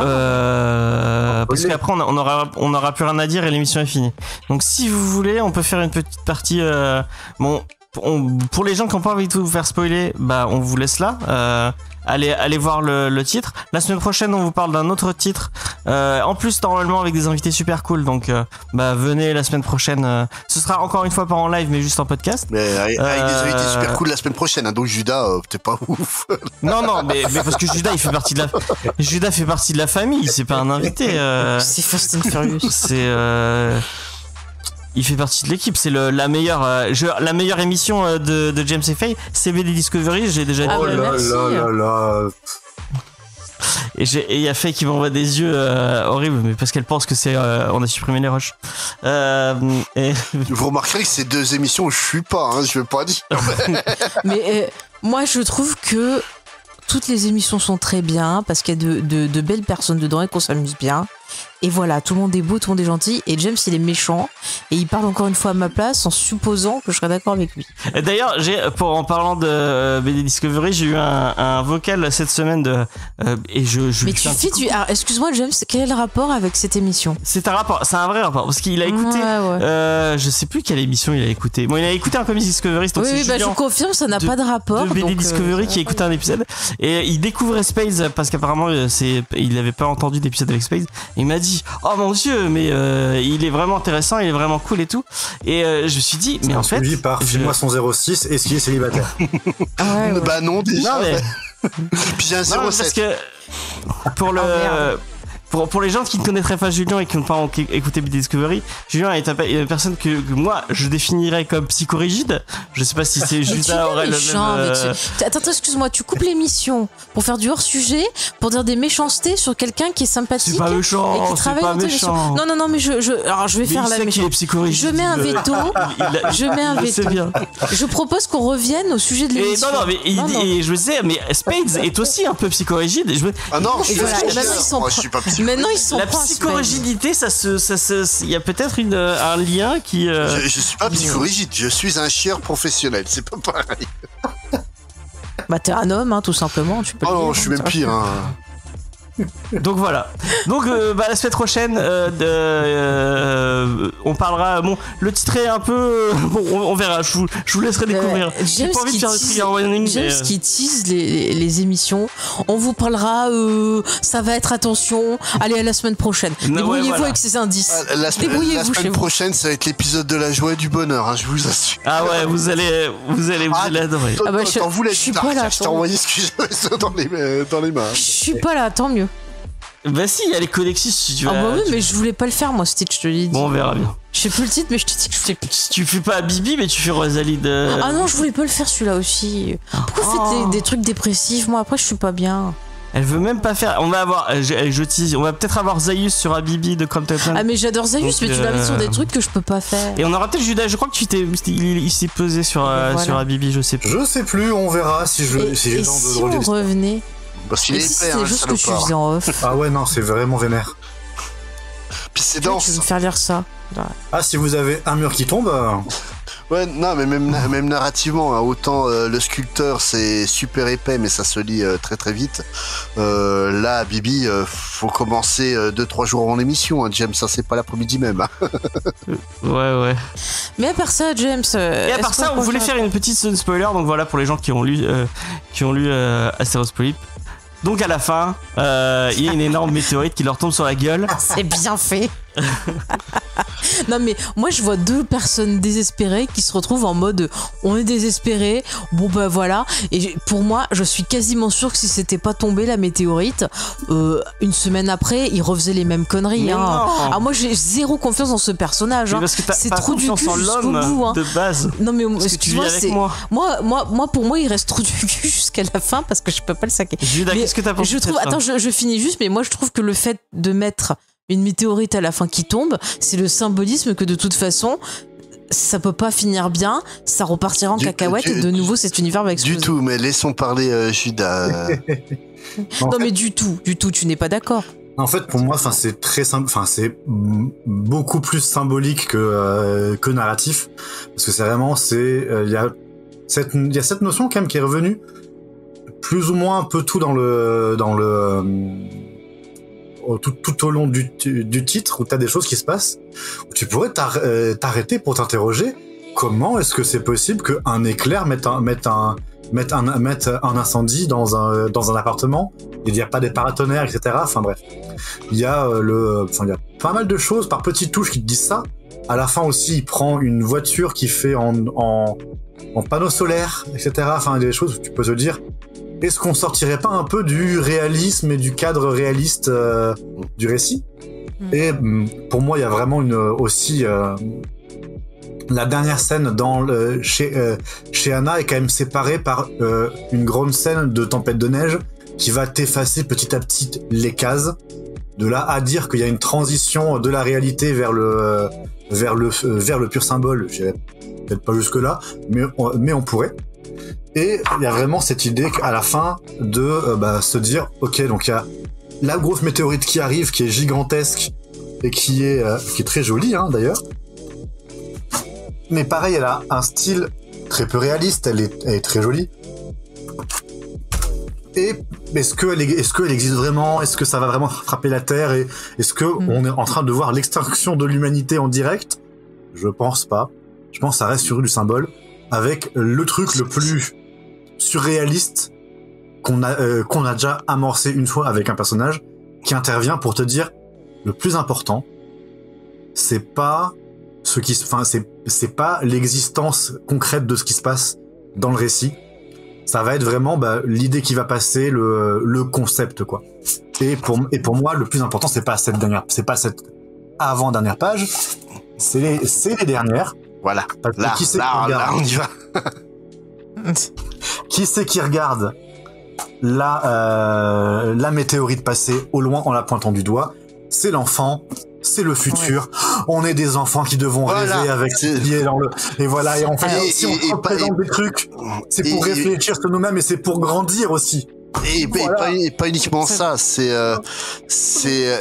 parce qu'après on aura plus rien à dire et l'émission est finie. Donc si vous voulez, on peut faire une petite partie. Pour les gens qui n'ont pas envie de vous faire spoiler, on vous laisse là. Allez voir le titre. La semaine prochaine, on vous parle d'un autre titre. En plus, normalement, avec des invités super cool. Donc, venez la semaine prochaine. Ce sera encore une fois pas en live, mais juste en podcast. Mais avec des invités super cool la semaine prochaine. Hein, donc, Judas, t'es pas ouf. Non, mais parce que Judas, il fait partie de la famille. C'est pas un invité. C'est Fast and Furious. Il fait partie de l'équipe, c'est la meilleure émission de James et Faye, c'est BD Discovery, j'ai déjà dit. Oh là. Et il y a Faye qui m'envoie des yeux horribles, mais parce qu'elle pense que on a supprimé les rushs. Vous remarquerez que ces deux émissions, je suis pas, je veux pas dire. Mais moi, je trouve que toutes les émissions sont très bien parce qu'il y a de belles personnes dedans et qu'on s'amuse bien. Et voilà, tout le monde est beau, tout le monde est gentil. Et James, il est méchant. Et il parle encore une fois à ma place en supposant que je serais d'accord avec lui. D'ailleurs, en parlant de BD Discovery, j'ai eu un vocal cette semaine et je mais tu fais alors, excuse-moi, James, quel est le rapport avec cette émission? C'est un vrai rapport. Parce qu'il a écouté. Ouais. Je sais plus quelle émission il a écté. Bon, il a écouté un Comics Discovery. Donc oui, je confirme, ça n'a pas de rapport. De BD Discovery qui a écouté un épisode. Et il découvrait Space parce qu'apparemment, il n'avait pas entendu d'épisode avec Space. Il m'a dit, oh mon dieu, mais il est vraiment intéressant, il est vraiment cool et tout. Et je me suis dit, mais en fait, suivi par File-moi son 06, est-ce qu'il est célibataire? Bah non, déjà. Non, mais... Puis j'ai un 07. Parce que pour les gens qui ne connaîtraient pas Julien et qui n'ont pas écouté BD Discovery, Julien est une personne que moi je définirais comme psychorigide. Je sais pas si c'est Judas aurait le même. Attends, excuse-moi, tu coupes l'émission pour faire du hors-sujet, pour dire des méchancetés sur quelqu'un qui est sympathique. C'est pas méchant, et qui travaille c'est pas méchant. Non, mais alors je vais faire la méchante. Je mets un veto. C'est bien. Je propose qu'on revienne au sujet de l'émission. Et je sais, mais Spades est aussi un peu psychorigide. Ah non, je suis pas psychorigide. Maintenant, ils sont la psychorigidité, il y a peut-être un lien qui. Je suis pas psychorigide, je suis un chieur professionnel, c'est pas pareil. Bah, t'es un homme, tout simplement. Tu peux non, je suis même pire. Donc voilà. Donc la semaine prochaine, on parlera. Bon, le titre est un peu. Bon, on verra. Je vous laisserai découvrir. J'ai pas envie de faire le trigger warning. James qui tease les émissions. On vous parlera. Ça va être attention. Allez, à la semaine prochaine. Débrouillez-vous avec ces indices. La semaine prochaine, ça va être l'épisode de la joie et du bonheur. Hein, je vous assure. Ah ouais, vous allez l'adorer. Quand vous l'avez je suis pas là. Je t'ai envoyé ce que j'avais dans les mains. Je suis pas là. Tant mieux. Bah si, il y a les Codexis si tu veux. Ah bah oui, mais je voulais pas le faire moi, Stitch, je te l'ai dit. Bon, on verra bien. Je sais plus le titre, mais je te dis que je sais plus. Tu fais pas Bibi, mais tu fais Rosalie de... Ah non, je voulais pas le faire celui-là aussi. Pourquoi vous faites des trucs dépressifs? Moi après je suis pas bien. Elle veut même pas faire... On va avoir... Je tease. On va peut-être avoir Zaius sur Abibi de Compton. Ah mais j'adore Zaius, mais tu l'invites sur des trucs que je peux pas faire. Et on aura peut-être Judas. Je crois que il s'est pesé sur Abibi, je sais pas. Je sais plus, on verra si j'ai et le temps si de on revenait. Parce qu'il est c'est épais, juste ce que tu faisais en off. Ah ouais, non, c'est vraiment vénère. Puis c'est Tu dense. veux me faire lire ça? Ah, si vous avez un mur qui tombe... Ouais, non, mais même narrativement, hein, autant le sculpteur c'est super épais, mais ça se lit très très vite. Là, Bibi, faut commencer 2-3 jours avant l'émission, hein, James, ça c'est pas l'après-midi même. Hein. Ouais. Mais à part ça, James. Et à part ça, on voulait faire une petite zone spoiler, donc voilà pour les gens qui ont lu Asteros Polyp. Donc à la fin, il y a une énorme météorite qui leur tombe sur la gueule. C'est bien fait. Non mais moi je vois deux personnes désespérées qui se retrouvent en mode on est désespérés, bon bah voilà, et pour moi je suis quasiment sûr que si c'était pas tombé la météorite, une semaine après ils refaisaient les mêmes conneries. Hein. Ah moi j'ai zéro confiance dans ce personnage, hein. Parce que c'est trop du cul en jusqu'au bout, hein. de base. Non mais excuse-moi, c'est moi pour moi il reste trop du cul jusqu'à la fin parce que je peux pas le saquer. Judas, qu'est-ce que t'as pensé? Je trouve, attends, je finis juste, mais moi je trouve que le fait de mettre une météorite à la fin qui tombe, c'est le symbolisme que de toute façon, ça peut pas finir bien, ça repartira en cacahuète et de nouveau cet univers va exploser. Du tout, mais laissons parler Judas. Non mais du tout, tu n'es pas d'accord. En fait, pour moi, c'est très simple, c'est beaucoup plus symbolique que narratif, parce que c'est vraiment, il y a cette notion quand même qui est revenue plus ou moins un peu tout tout au long du titre, où t'as des choses qui se passent, où tu pourrais t'arrêter pour t'interroger comment est-ce que c'est possible qu'un éclair mette un incendie dans un appartement, il n'y a pas des paratonnerres, etc. Enfin bref, il y a pas mal de choses par petites touches qui te disent ça. À la fin aussi, il prend une voiture qui fait en panneau solaire, etc. Enfin des choses où tu peux te dire, est-ce qu'on sortirait pas un peu du réalisme et du cadre réaliste du récit? Et pour moi, il y a vraiment la dernière scène chez Anna est quand même séparée par une grande scène de tempête de neige qui va t'effacer petit à petit les cases. De là à dire qu'il y a une transition de la réalité vers le pur symbole, j'irai peut-être pas jusque là, mais on pourrait. Et il y a vraiment cette idée qu'à la fin de se dire, ok, donc il y a la grosse météorite qui arrive, qui est gigantesque et qui est très jolie, hein, d'ailleurs. Mais pareil, elle a un style très peu réaliste, elle est très jolie. Et est-ce qu'elle existe vraiment? Est-ce que ça va vraiment frapper la Terre? Et est-ce que on est en train de voir l'extinction de l'humanité en direct? Je pense pas. Je pense que ça reste sur du symbole, avec le truc le plus surréaliste qu'on a déjà amorcé une fois avec un personnage qui intervient pour te dire le plus important, c'est pas c'est pas l'existence concrète de ce qui se passe dans le récit. Ça va être vraiment l'idée qui va passer, le concept, quoi. Et pour moi, le plus important, c'est pas cette avant-dernière page, c'est les dernières. Voilà. Là, on y va. Qui c'est qui regarde la météorite passer au loin en la pointant du doigt? C'est l'enfant, c'est le futur. Ouais. On est des enfants qui devons rêver avec ses pieds dans le... Et voilà, et en fait, si on se présente des trucs, c'est pour réfléchir sur nous-mêmes et c'est pour grandir aussi. Et pas uniquement ça, c'est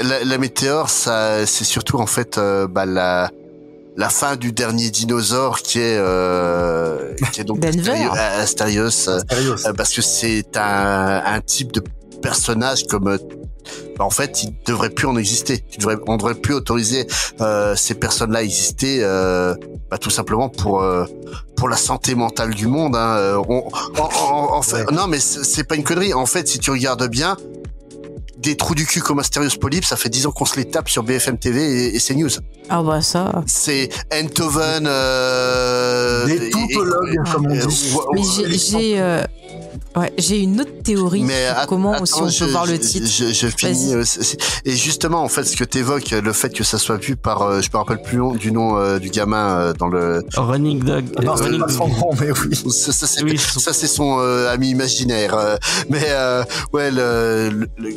la météore, ça, c'est surtout en fait la fin du dernier dinosaure qui est donc Astérios, parce que c'est un type de personnage comme bah, en fait, il devrait plus en exister. On devrait plus autoriser ces personnes-là à exister, bah, tout simplement pour la santé mentale du monde. Hein. En fait, non, mais c'est pas une connerie. En fait, si tu regardes bien, des trous du cul comme Asterios Polyp, ça fait 10 ans qu'on se les tape sur BFM TV et CNews. Ah bah ça. C'est Enthoven. Des tautologues, comme on dit. Mais j'ai une autre théorie sur comment aussi on peut voir le titre. Je finis. Et justement, en fait, ce que t'évoques, le fait que ça soit vu par, je me rappelle plus du nom du gamin dans le Running Dog. Non, c'est pas son nom, mais oui. Ça c'est son ami imaginaire. Mais ouais,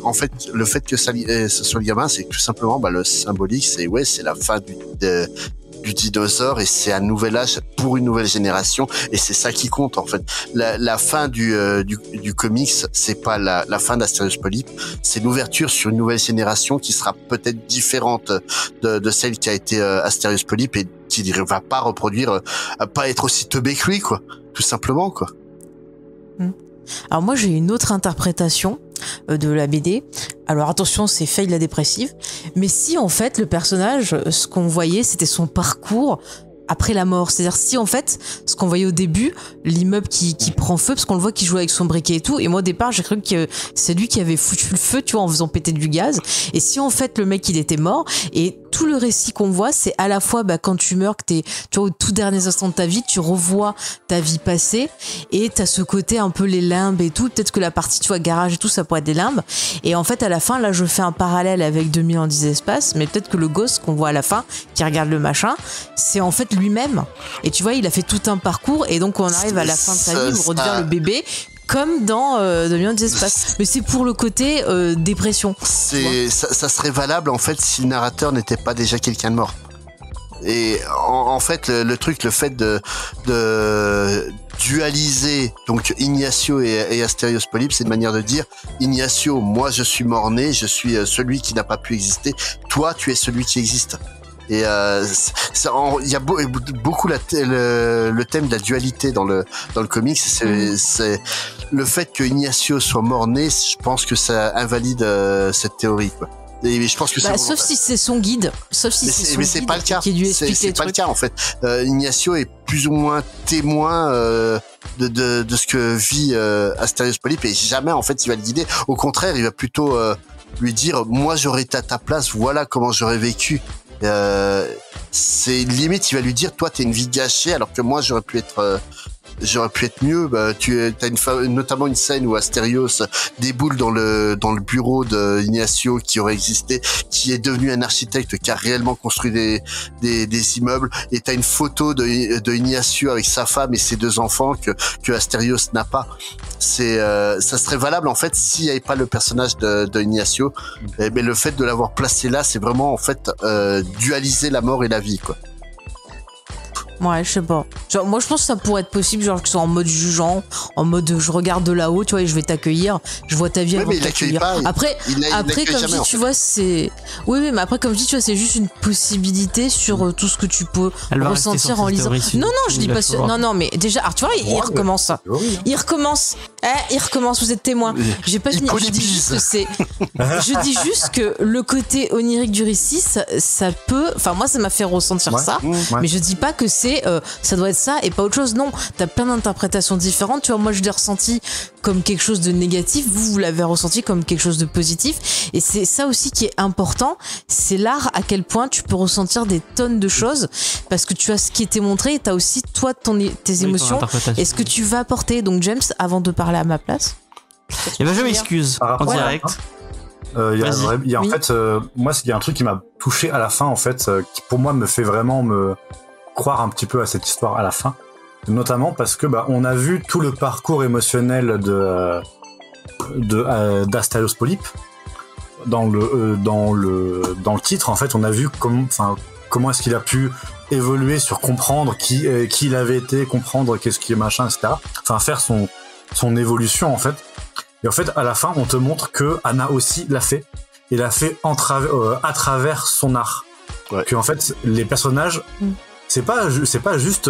en fait, le fait que ça soit le gamin, c'est tout simplement, bah, le symbolique, c'est la fin du dinosaure, et c'est un nouvel âge pour une nouvelle génération, et c'est ça qui compte en fait. La fin du comics, c'est pas la fin d'Asterios Polyp, c'est l'ouverture sur une nouvelle génération qui sera peut-être différente de celle qui a été Asterios Polyp, et qui ne va pas reproduire, pas être aussi teubé que lui, quoi, tout simplement, quoi. Alors moi j'ai une autre interprétation de la BD. Alors attention, c'est Faye la dépressive, mais si en fait le personnage, ce qu'on voyait, c'était son parcours après la mort, c'est-à-dire si en fait ce qu'on voyait au début, l'immeuble qui prend feu, parce qu'on le voit qu'il joue avec son briquet et tout, et moi au départ j'ai cru que c'est lui qui avait foutu le feu, tu vois, en faisant péter du gaz, et si en fait le mec il était mort, et tout le récit qu'on voit, c'est à la fois quand tu meurs, que tu vois, au tout dernier instant de ta vie, tu revois ta vie passée, et t'as ce côté un peu les limbes et tout, peut-être que la partie, tu vois, garage et tout, ça pourrait être des limbes, et en fait à la fin, là je fais un parallèle avec 2000 ans 10 espaces, mais peut-être que le gosse qu'on voit à la fin, qui regarde le machin, c'est en fait lui-même, et tu vois, il a fait tout un parcours, et donc on arrive à la fin de sa vie, on redevient le bébé, comme dans 2000 ans 10 espaces, mais c'est pour le côté dépression. Ça serait valable en fait si le narrateur n'était pas déjà quelqu'un de mort. Et en fait, le truc, le fait de dualiser donc Ignacio et Asterios Polyp, c'est une manière de dire: Ignacio, moi je suis mort-né, je suis celui qui n'a pas pu exister, toi tu es celui qui existe. Et il y a beaucoup le thème de la dualité dans le comics. C'est le fait que Ignacio soit mort-né, je pense que ça invalide cette théorie, quoi. Et je pense que sauf si c'est son guide, mais c'est pas le cas. C'est pas le cas en fait. Ignacio est plus ou moins témoin de ce que vit Asterios Polyp, et jamais en fait il va le guider. Au contraire, il va plutôt lui dire: moi j'aurais été à ta place, voilà comment j'aurais vécu. C'est limite, il va lui dire: toi t'es une vie gâchée, alors que moi j'aurais pu être mieux. Bah, t'as notamment une scène où Asterios déboule dans le bureau de Ignacio qui aurait existé, qui est devenu un architecte qui a réellement construit des immeubles, et t'as une photo de Ignacio avec sa femme et ses 2 enfants que Asterios n'a pas. Ça serait valable en fait s'il n'y avait pas le personnage de Ignacio, mais le fait de l'avoir placé là, c'est vraiment en fait dualiser la mort et la vie, quoi. Ouais, je sais pas. Genre, moi, je pense que ça pourrait être possible, genre, que ce soit en mode jugeant, en mode je regarde de là-haut, tu vois, et je vais t'accueillir, je vois ta vie avant de t'accueillir. Après, comme je dis, tu vois, c'est... Oui, mais après, comme je dis, tu vois, c'est juste une possibilité sur tout ce que tu peux ressentir en lisant. Non, je dis pas sûr. Non, mais déjà, alors, tu vois, il recommence. Il recommence, vous êtes témoin. J'ai pas fini. Je dis juste que c'est... Je dis juste que le côté onirique du récit, ça peut... Enfin, moi, ça m'a fait ressentir ça, mais je dis pas que c'est ça doit être ça et pas autre chose. Non, t'as plein d'interprétations différentes, tu vois. Moi je l'ai ressenti comme quelque chose de négatif, vous l'avez ressenti comme quelque chose de positif, et c'est ça aussi qui est important, c'est l'art, à quel point tu peux ressentir des tonnes de choses, parce que tu as ce qui était montré et t'as aussi toi tes émotions et ce que tu vas apporter. Donc James, avant de parler à ma place, et ben je m'excuse en direct. Il y a en fait, moi il y a un truc qui m'a touché à la fin en fait, qui pour moi me fait vraiment me croire un petit peu à cette histoire à la fin, notamment parce que on a vu tout le parcours émotionnel d'Asterios Polyp dans le titre. En fait, on a vu comment est-ce qu'il a pu évoluer sur comprendre qui il avait été, comprendre qu'est-ce qui est machin, etc. Enfin, faire son évolution en fait. Et en fait, à la fin, on te montre que Anna aussi l'a fait, et l'a fait à travers son art. Ouais. Que en fait, les personnages c'est pas juste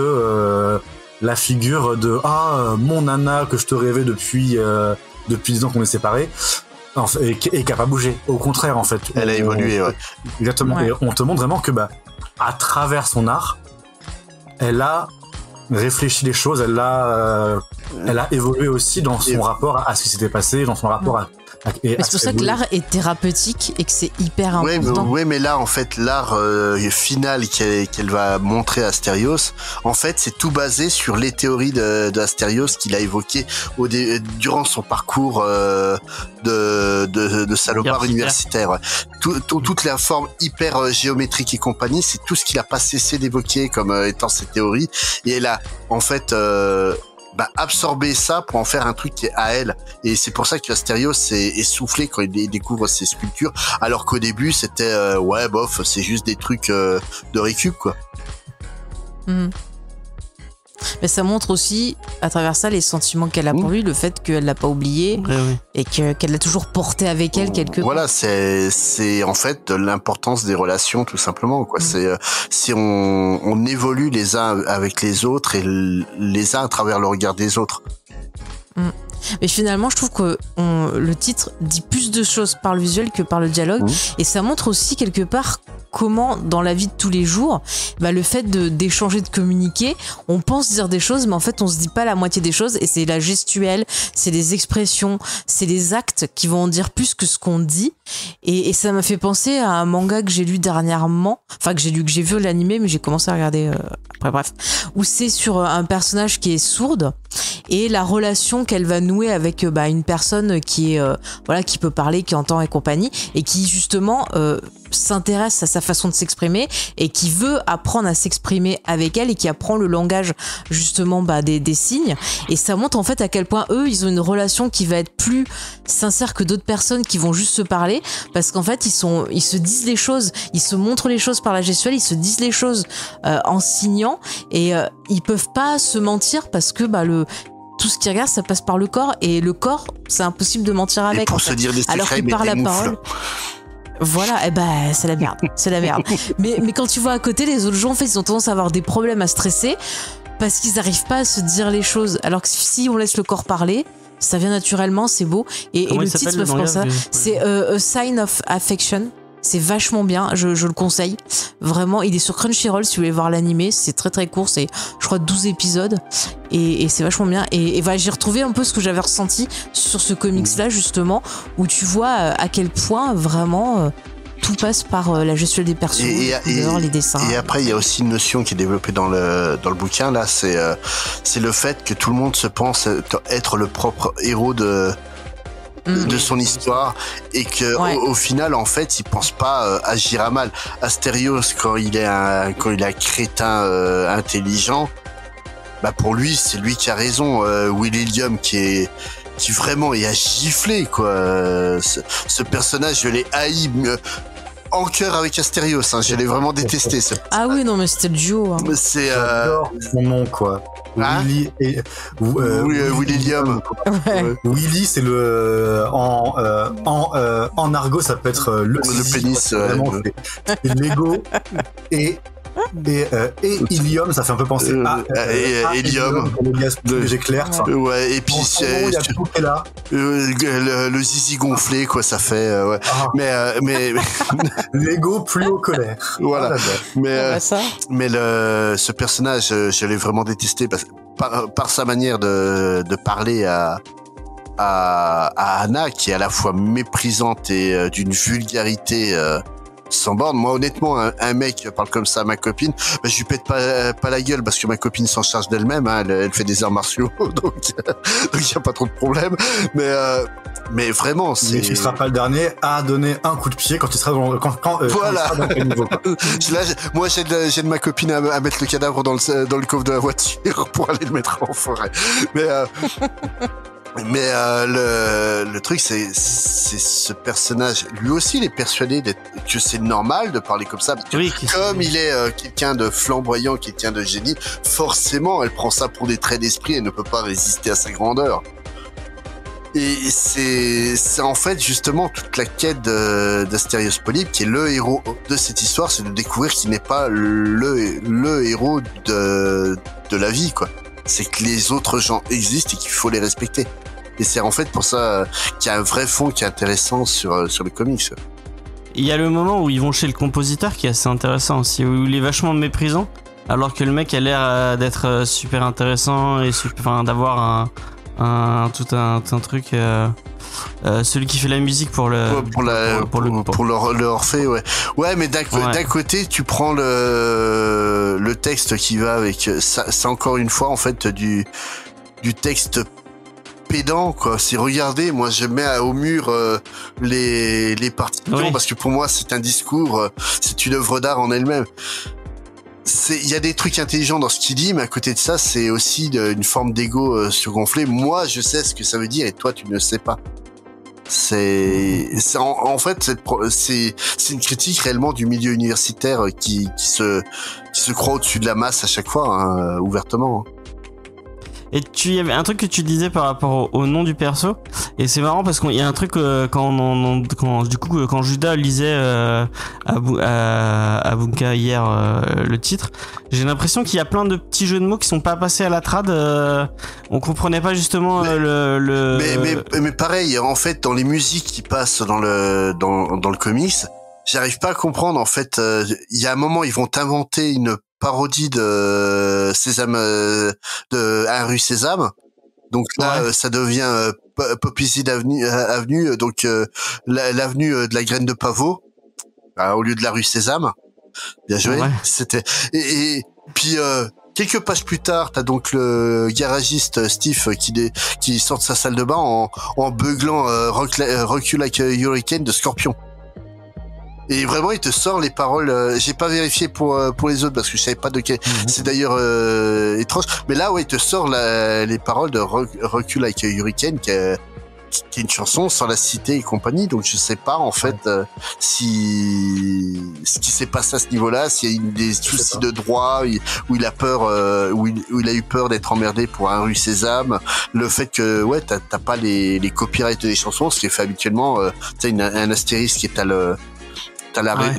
la figure de mon Anna que je te rêvais depuis 10 ans qu'on est séparés. et qui a pas bougé. Au contraire, en fait. Elle a évolué, ouais. Exactement. Ouais. Et on te montre vraiment que, à travers son art, elle a réfléchi les choses, elle a évolué aussi dans son rapport à ce qui s'était passé, dans son rapport Mais c'est pour ça que l'art est thérapeutique et que c'est hyper important. Mais là, en fait, l'art final qu'elle va montrer à Asterios, en fait, c'est tout basé sur les théories d'Asterios qu'il a évoquées durant son parcours de salopard universitaire. Ouais. Toute la forme hyper géométrique et compagnie, c'est tout ce qu'il a pas cessé d'évoquer comme étant ses théories. Et elle a, en fait... absorber ça pour en faire un truc qui est à elle, et c'est pour ça que Asterios est essoufflé quand il découvre ses sculptures, alors qu'au début c'était c'est juste des trucs de récup quoi. Mais ça montre aussi à travers ça les sentiments qu'elle a pour lui, le fait qu'elle l'a pas oublié et qu'elle l'a toujours porté avec elle quelque part. Voilà, c'est en fait l'importance des relations tout simplement quoi. C'est si on évolue les uns avec les autres et les uns à travers le regard des autres. Mais finalement, je trouve que le titre dit plus de choses par le visuel que par le dialogue, et ça montre aussi quelque part comment dans la vie de tous les jours, le fait d'échanger, de communiquer, on pense dire des choses, mais en fait on se dit pas la moitié des choses, et c'est la gestuelle, c'est les expressions, c'est les actes qui vont en dire plus que ce qu'on dit, et ça m'a fait penser à un manga que j'ai lu dernièrement, enfin que j'ai vu l'animé, mais j'ai commencé à regarder après, bref, où c'est sur un personnage qui est sourde et la relation qu'elle va nouer avec une personne qui est qui peut parler, qui entend et compagnie, et qui justement s'intéresse à sa façon de s'exprimer et qui veut apprendre à s'exprimer avec elle et qui apprend le langage justement des signes, et ça montre en fait à quel point eux ils ont une relation qui va être plus sincère que d'autres personnes qui vont juste se parler, parce qu'en fait ils se disent les choses, ils se montrent les choses par la gestuelle, ils se disent les choses en signant, et ils peuvent pas se mentir parce que tout ce qu'ils regardent ça passe par le corps, et le corps c'est impossible de mentir avec, et pour se dire des secrets, alors que par la parole voilà, c'est la merde, c'est la merde. Mais quand tu vois à côté, les autres gens, en fait, ils ont tendance à avoir des problèmes à stresser parce qu'ils n'arrivent pas à se dire les choses. Alors que si on laisse le corps parler, ça vient naturellement, c'est beau. Et le titre me fait penser ça. C'est A Sign of Affection. C'est vachement bien, je le conseille. Vraiment, il est sur Crunchyroll si vous voulez voir l'animé. C'est très très court, c'est je crois 12 épisodes. Et c'est vachement bien. Et voilà, j'ai retrouvé un peu ce que j'avais ressenti sur ce comics-là, justement, où tu vois à quel point vraiment tout passe par la gestuelle des persos, les couleurs, les dessins. Et après, il y a aussi une notion qui est développée dans le bouquin, là, c'est le fait que tout le monde se pense être le propre héros de son histoire, et que au final en fait il pense pas agir à mal. Asterios, quand il est un crétin intelligent, pour lui c'est lui qui a raison. William qui vraiment est à gifler quoi. Ce personnage, je l'ai haï en cœur avec Asterios, je l'ai vraiment détesté. Ah oui, non mais c'était le duo. C'est son nom quoi. Willy et William. Willy, c'est le en argot, ça peut être le pénis. C'est Lego et Ilium, ça fait un peu penser à Helium, le j'éclaire. Ouais, et puis il y a tout qui est là. Le zizi gonflé quoi, ça fait mais Lego plus haut colère. Voilà. Mais ce personnage, je l'ai vraiment détesté par sa manière de parler à Anna, qui est à la fois méprisante et d'une vulgarité sans borne. Moi, honnêtement, un mec parle comme ça à ma copine, je lui pète pas la gueule parce que ma copine s'en charge d'elle-même. Elle fait des arts martiaux, donc il y a pas trop de problème. Mais vraiment, mais tu seras pas le dernier à donner un coup de pied quand tu seras dans voilà. Quand il sera dans quel niveau. Là, moi, j'aide ma copine à mettre le cadavre dans le coffre de la voiture pour aller le mettre en forêt. Mais le truc, c'est ce personnage. Lui aussi, il est persuadé que c'est normal de parler comme ça. Comme il est quelqu'un de flamboyant, quelqu'un de génie, forcément, elle prend ça pour des traits d'esprit et ne peut pas résister à sa grandeur. Et c'est en fait justement toute la quête d'Asterios Polybe, qui est le héros de cette histoire, c'est de découvrir qu'il n'est pas le héros de la vie, quoi. C'est que les autres gens existent et qu'il faut les respecter. Et c'est en fait pour ça qu'il y a un vrai fond qui est intéressant sur le comics. Il y a le moment où ils vont chez le compositeur qui est assez intéressant aussi, où il est vachement méprisant, alors que le mec a l'air d'être super intéressant et d'avoir tout un truc. Celui qui fait la musique pour le Orphée, ouais. Ouais, mais d'un côté, tu prends le texte qui va avec ça, c'est encore une fois en fait du texte pédant, quoi. C'est regarder, moi je mets au mur les partitions parce que pour moi c'est un discours, c'est une œuvre d'art en elle-même. Il y a des trucs intelligents dans ce qu'il dit, mais à côté de ça, c'est aussi une forme d'ego surgonflé. Moi, je sais ce que ça veut dire et toi, tu ne le sais pas. En fait, c'est une critique réellement du milieu universitaire qui se croit au-dessus de la masse à chaque fois, hein, ouvertement. Et il y avait un truc que tu disais par rapport au nom du perso, et c'est marrant parce qu'il y a un truc quand Judas lisait à Bunka hier le titre, j'ai l'impression qu'il y a plein de petits jeux de mots qui sont pas passés à la trad. On comprenait pas justement mais pareil, en fait, dans les musiques qui passent dans le comics, j'arrive pas à comprendre. En fait, il y a un moment, ils vont inventer une parodie de Sésame, de Un rue Sésame. Donc là, ça devient Poppyseed Avenue, donc l'avenue de la graine de pavot au lieu de la rue Sésame. Bien joué. Ouais. C'était et puis quelques pages plus tard, t'as donc le garagiste Steve qui sort de sa salle de bain en beuglant Rock You Like a Hurricane de Scorpion. Et vraiment, il te sort les paroles. J'ai pas vérifié pour les autres parce que je savais pas de quel. C'est d'ailleurs étrange. Mais là, ouais, il te sort les paroles de Rock You Like a Hurricane, qui est une chanson sans la citer et compagnie. Donc, je sais pas en fait si ce qui s'est passé à ce niveau-là, s'il y a des soucis de droit, où il a peur, où il a eu peur d'être emmerdé pour Un rue Sésame. Le fait que t'as pas les copyrights des chansons, ce qui est fait habituellement. T'as un astérisque qui est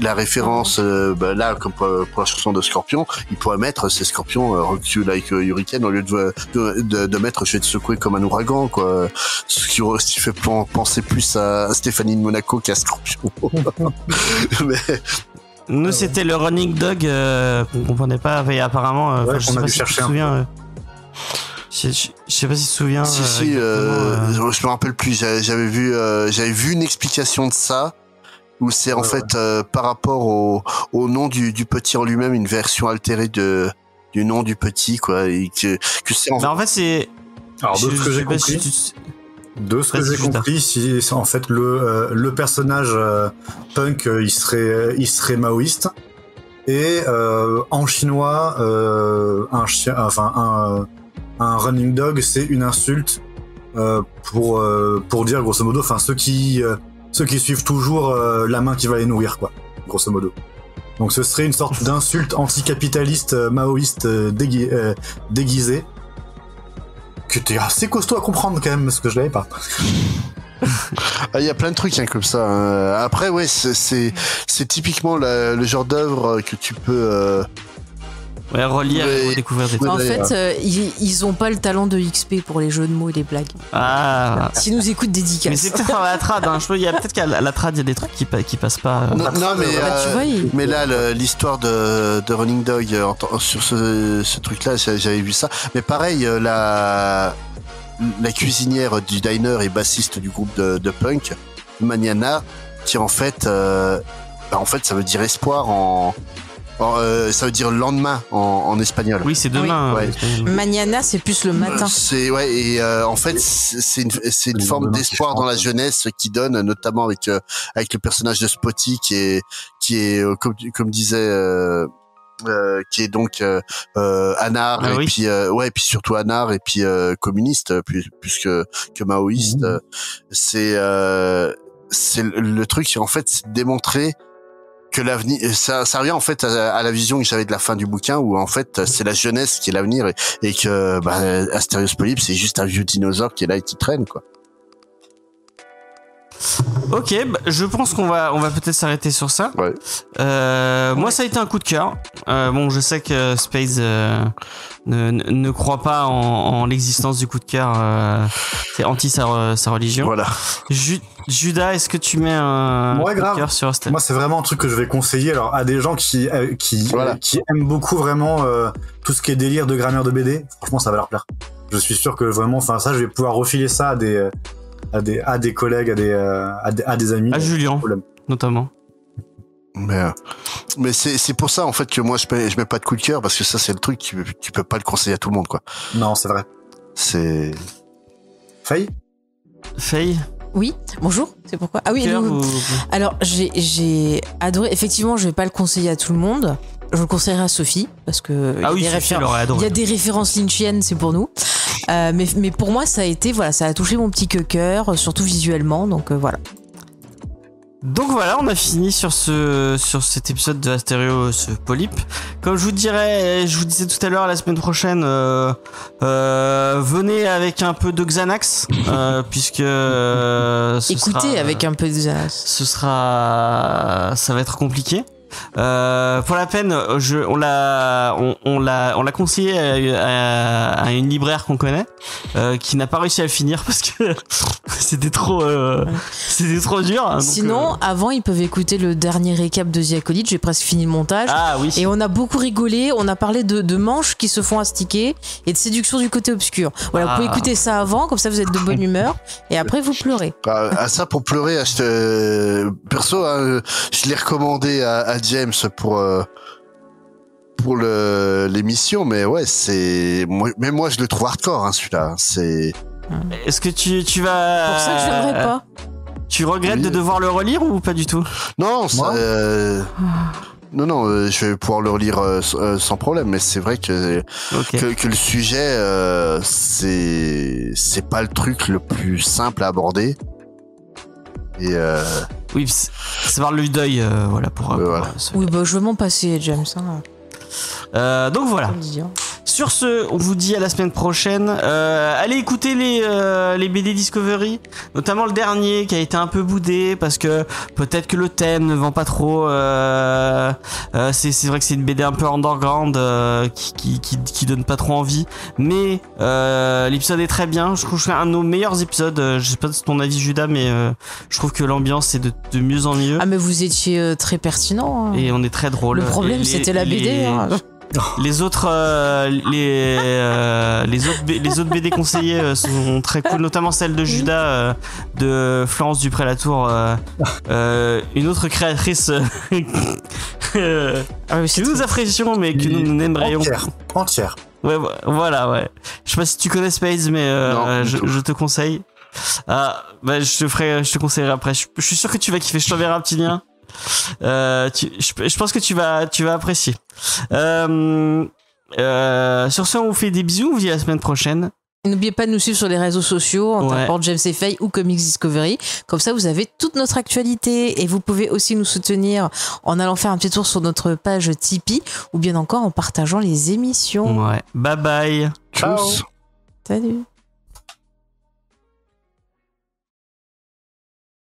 la référence là comme pour la chanson de Scorpion, il pourrait mettre c'est Scorpion Rock You Like a Hurricane au lieu de mettre Je vais te secouer comme un ouragan, quoi, ce qui fait penser plus à Stéphanie de Monaco qu'à Scorpion. Mais nous c'était le Running Dog qu'on comprenait pas, et apparemment je sais pas si tu te souviens. Je sais pas si tu te souviens. Si, je me rappelle plus. J'avais vu une explication de ça. Où c'est en fait par rapport au nom du petit en lui-même, une version altérée du nom du petit, quoi, et que c'est en fait c'est. Alors de ce que j'ai compris, si en fait le personnage punk il serait maoïste, et en chinois un running dog c'est une insulte pour dire grosso modo, enfin ceux qui suivent toujours la main qui va les nourrir, quoi, grosso modo. Donc ce serait une sorte d'insulte anticapitaliste maoïste déguisée, que t'es assez costaud à comprendre quand même, parce que je l'avais pas. Il y a plein de trucs comme ça. Après, ouais, c'est typiquement le genre d'œuvre que tu peux relire et découvrir des trucs. En fait, ils ont pas le talent de XP pour les jeux de mots et les blagues. Ah. S'ils nous écoutent, dédicace. Mais c'est peut-être à la trad, hein. Il y a peut-être qu'à la trad, il y a des trucs qui passent pas. Non, mais là, l'histoire de Running Dog sur ce truc-là, j'avais vu ça. Mais pareil, la cuisinière du diner et bassiste du groupe de punk, Mañana, qui en fait, ça veut dire espoir ça veut dire lendemain en espagnol. Oui, c'est demain. Oui. Ouais. Mañana, c'est plus le matin. En fait, c'est une forme d'espoir dans la jeunesse qui donne, notamment avec le personnage de Spotty qui est comme disait qui est donc anard et puis et puis surtout anard et puis communiste plus que maoïste. C'est le truc, en fait, c'est de démontrer que l'avenir, ça revient en fait à la vision que j'avais de la fin du bouquin, où en fait c'est la jeunesse qui est l'avenir, et que Asterios Polype c'est juste un vieux dinosaure qui est là et qui traîne, quoi. Ok, bah, je pense qu'on va peut-être s'arrêter sur ça. Ouais. Moi, ça a été un coup de cœur. Bon, je sais que Space ne croit pas en l'existence du coup de cœur. C'est anti sa religion. Voilà. Judas, est-ce que tu mets un Ouais, coup grave. de cœur sur Astel? Moi, c'est vraiment un truc que je vais conseiller alors à des gens qui aiment beaucoup vraiment tout ce qui est délire de grammaire de BD. Franchement, ça va leur plaire. Je suis sûr que vraiment, enfin ça, je vais pouvoir refiler ça à des collègues, à des amis. À Julien, notamment. Mais c'est pour ça en fait que moi je mets pas de coup de cœur parce que ça c'est le truc tu peux pas le conseiller à tout le monde quoi. Non, c'est vrai. C'est Faye. Oui, bonjour, c'est pourquoi. Ah oui, Cœur nous- ou- alors j'ai adoré. Effectivement, je vais pas le conseiller à tout le monde. Je le conseillerai à Sophie parce que Ah oui, il y a des Sophie, elle aurait adoré. il y a des références lynchiennes, c'est pour nous. Mais pour moi, ça a été voilà, ça a touché mon petit cœur, surtout visuellement. Donc voilà. Donc voilà, on a fini sur cet épisode de Astério, ce polype. Comme je vous disais tout à l'heure, la semaine prochaine, venez avec un peu de Xanax, puisque Écoutez avec un peu de Xanax. ça va être compliqué. Pour la peine, on l'a conseillé à une libraire qu'on connaît, qui n'a pas réussi à le finir parce que c'était trop dur. Hein, donc, Sinon, avant, ils peuvent écouter le dernier récap de The Acolyte. J'ai presque fini le montage. ah oui. Et on a beaucoup rigolé, on a parlé de manches qui se font astiquer et de séduction du côté obscur. Voilà, vous pouvez écouter ça avant, comme ça vous êtes de bonne humeur, et après vous pleurez. à ça pour pleurer. Perso, hein, je l'ai recommandé à James pour l'émission, mais ouais, même moi je le trouve hardcore hein, celui-là. C'est Est-ce que tu vas Pour ça que je l'aimerais pas. Tu regrettes de devoir le relire ou pas du tout? non, non, je vais pouvoir le relire sans problème, mais c'est vrai que que le sujet c'est pas le truc le plus simple à aborder. Et oui, c'est par le deuil, voilà voilà. Oui, bah je veux m'en passer, James. Hein. Donc voilà. Faut le dire. Sur ce, on vous dit à la semaine prochaine. Allez écouter les BD Discovery, notamment le dernier qui a été un peu boudé parce que peut-être que le thème ne vend pas trop. C'est vrai que c'est une BD un peu underground qui donne pas trop envie, mais l'épisode est très bien. Je trouve que c'est un de nos meilleurs épisodes. Je sais pas ton avis, Judas, mais je trouve que l'ambiance est de mieux en mieux. Ah, mais vous étiez très pertinent. Hein. Et on est très drôle. Le problème, c'était la BD. Hein. Les autres BD conseillés sont très cool, notamment celle de Judas, de Florence Dupré-Latour, une autre créatrice que nous apprécions mais que nous n'aimerions Entière. Ouais, voilà, ouais. Je sais pas si tu connais Space, mais Non, je te conseille. Bah je te conseillerai après. Je suis sûr que tu vas kiffer. Je t'enverrai un petit lien. Je pense que tu vas apprécier. Sur ce, on vous fait des bisous. On vous dit à la semaine prochaine. N'oubliez pas de nous suivre sur les réseaux sociaux en Ouais. tapant James et Faye ou Comics Discovery. Comme ça, vous avez toute notre actualité et vous pouvez aussi nous soutenir en allant faire un petit tour sur notre page Tipeee ou bien encore en partageant les émissions. Ouais. Bye bye. Tchuss. Salut.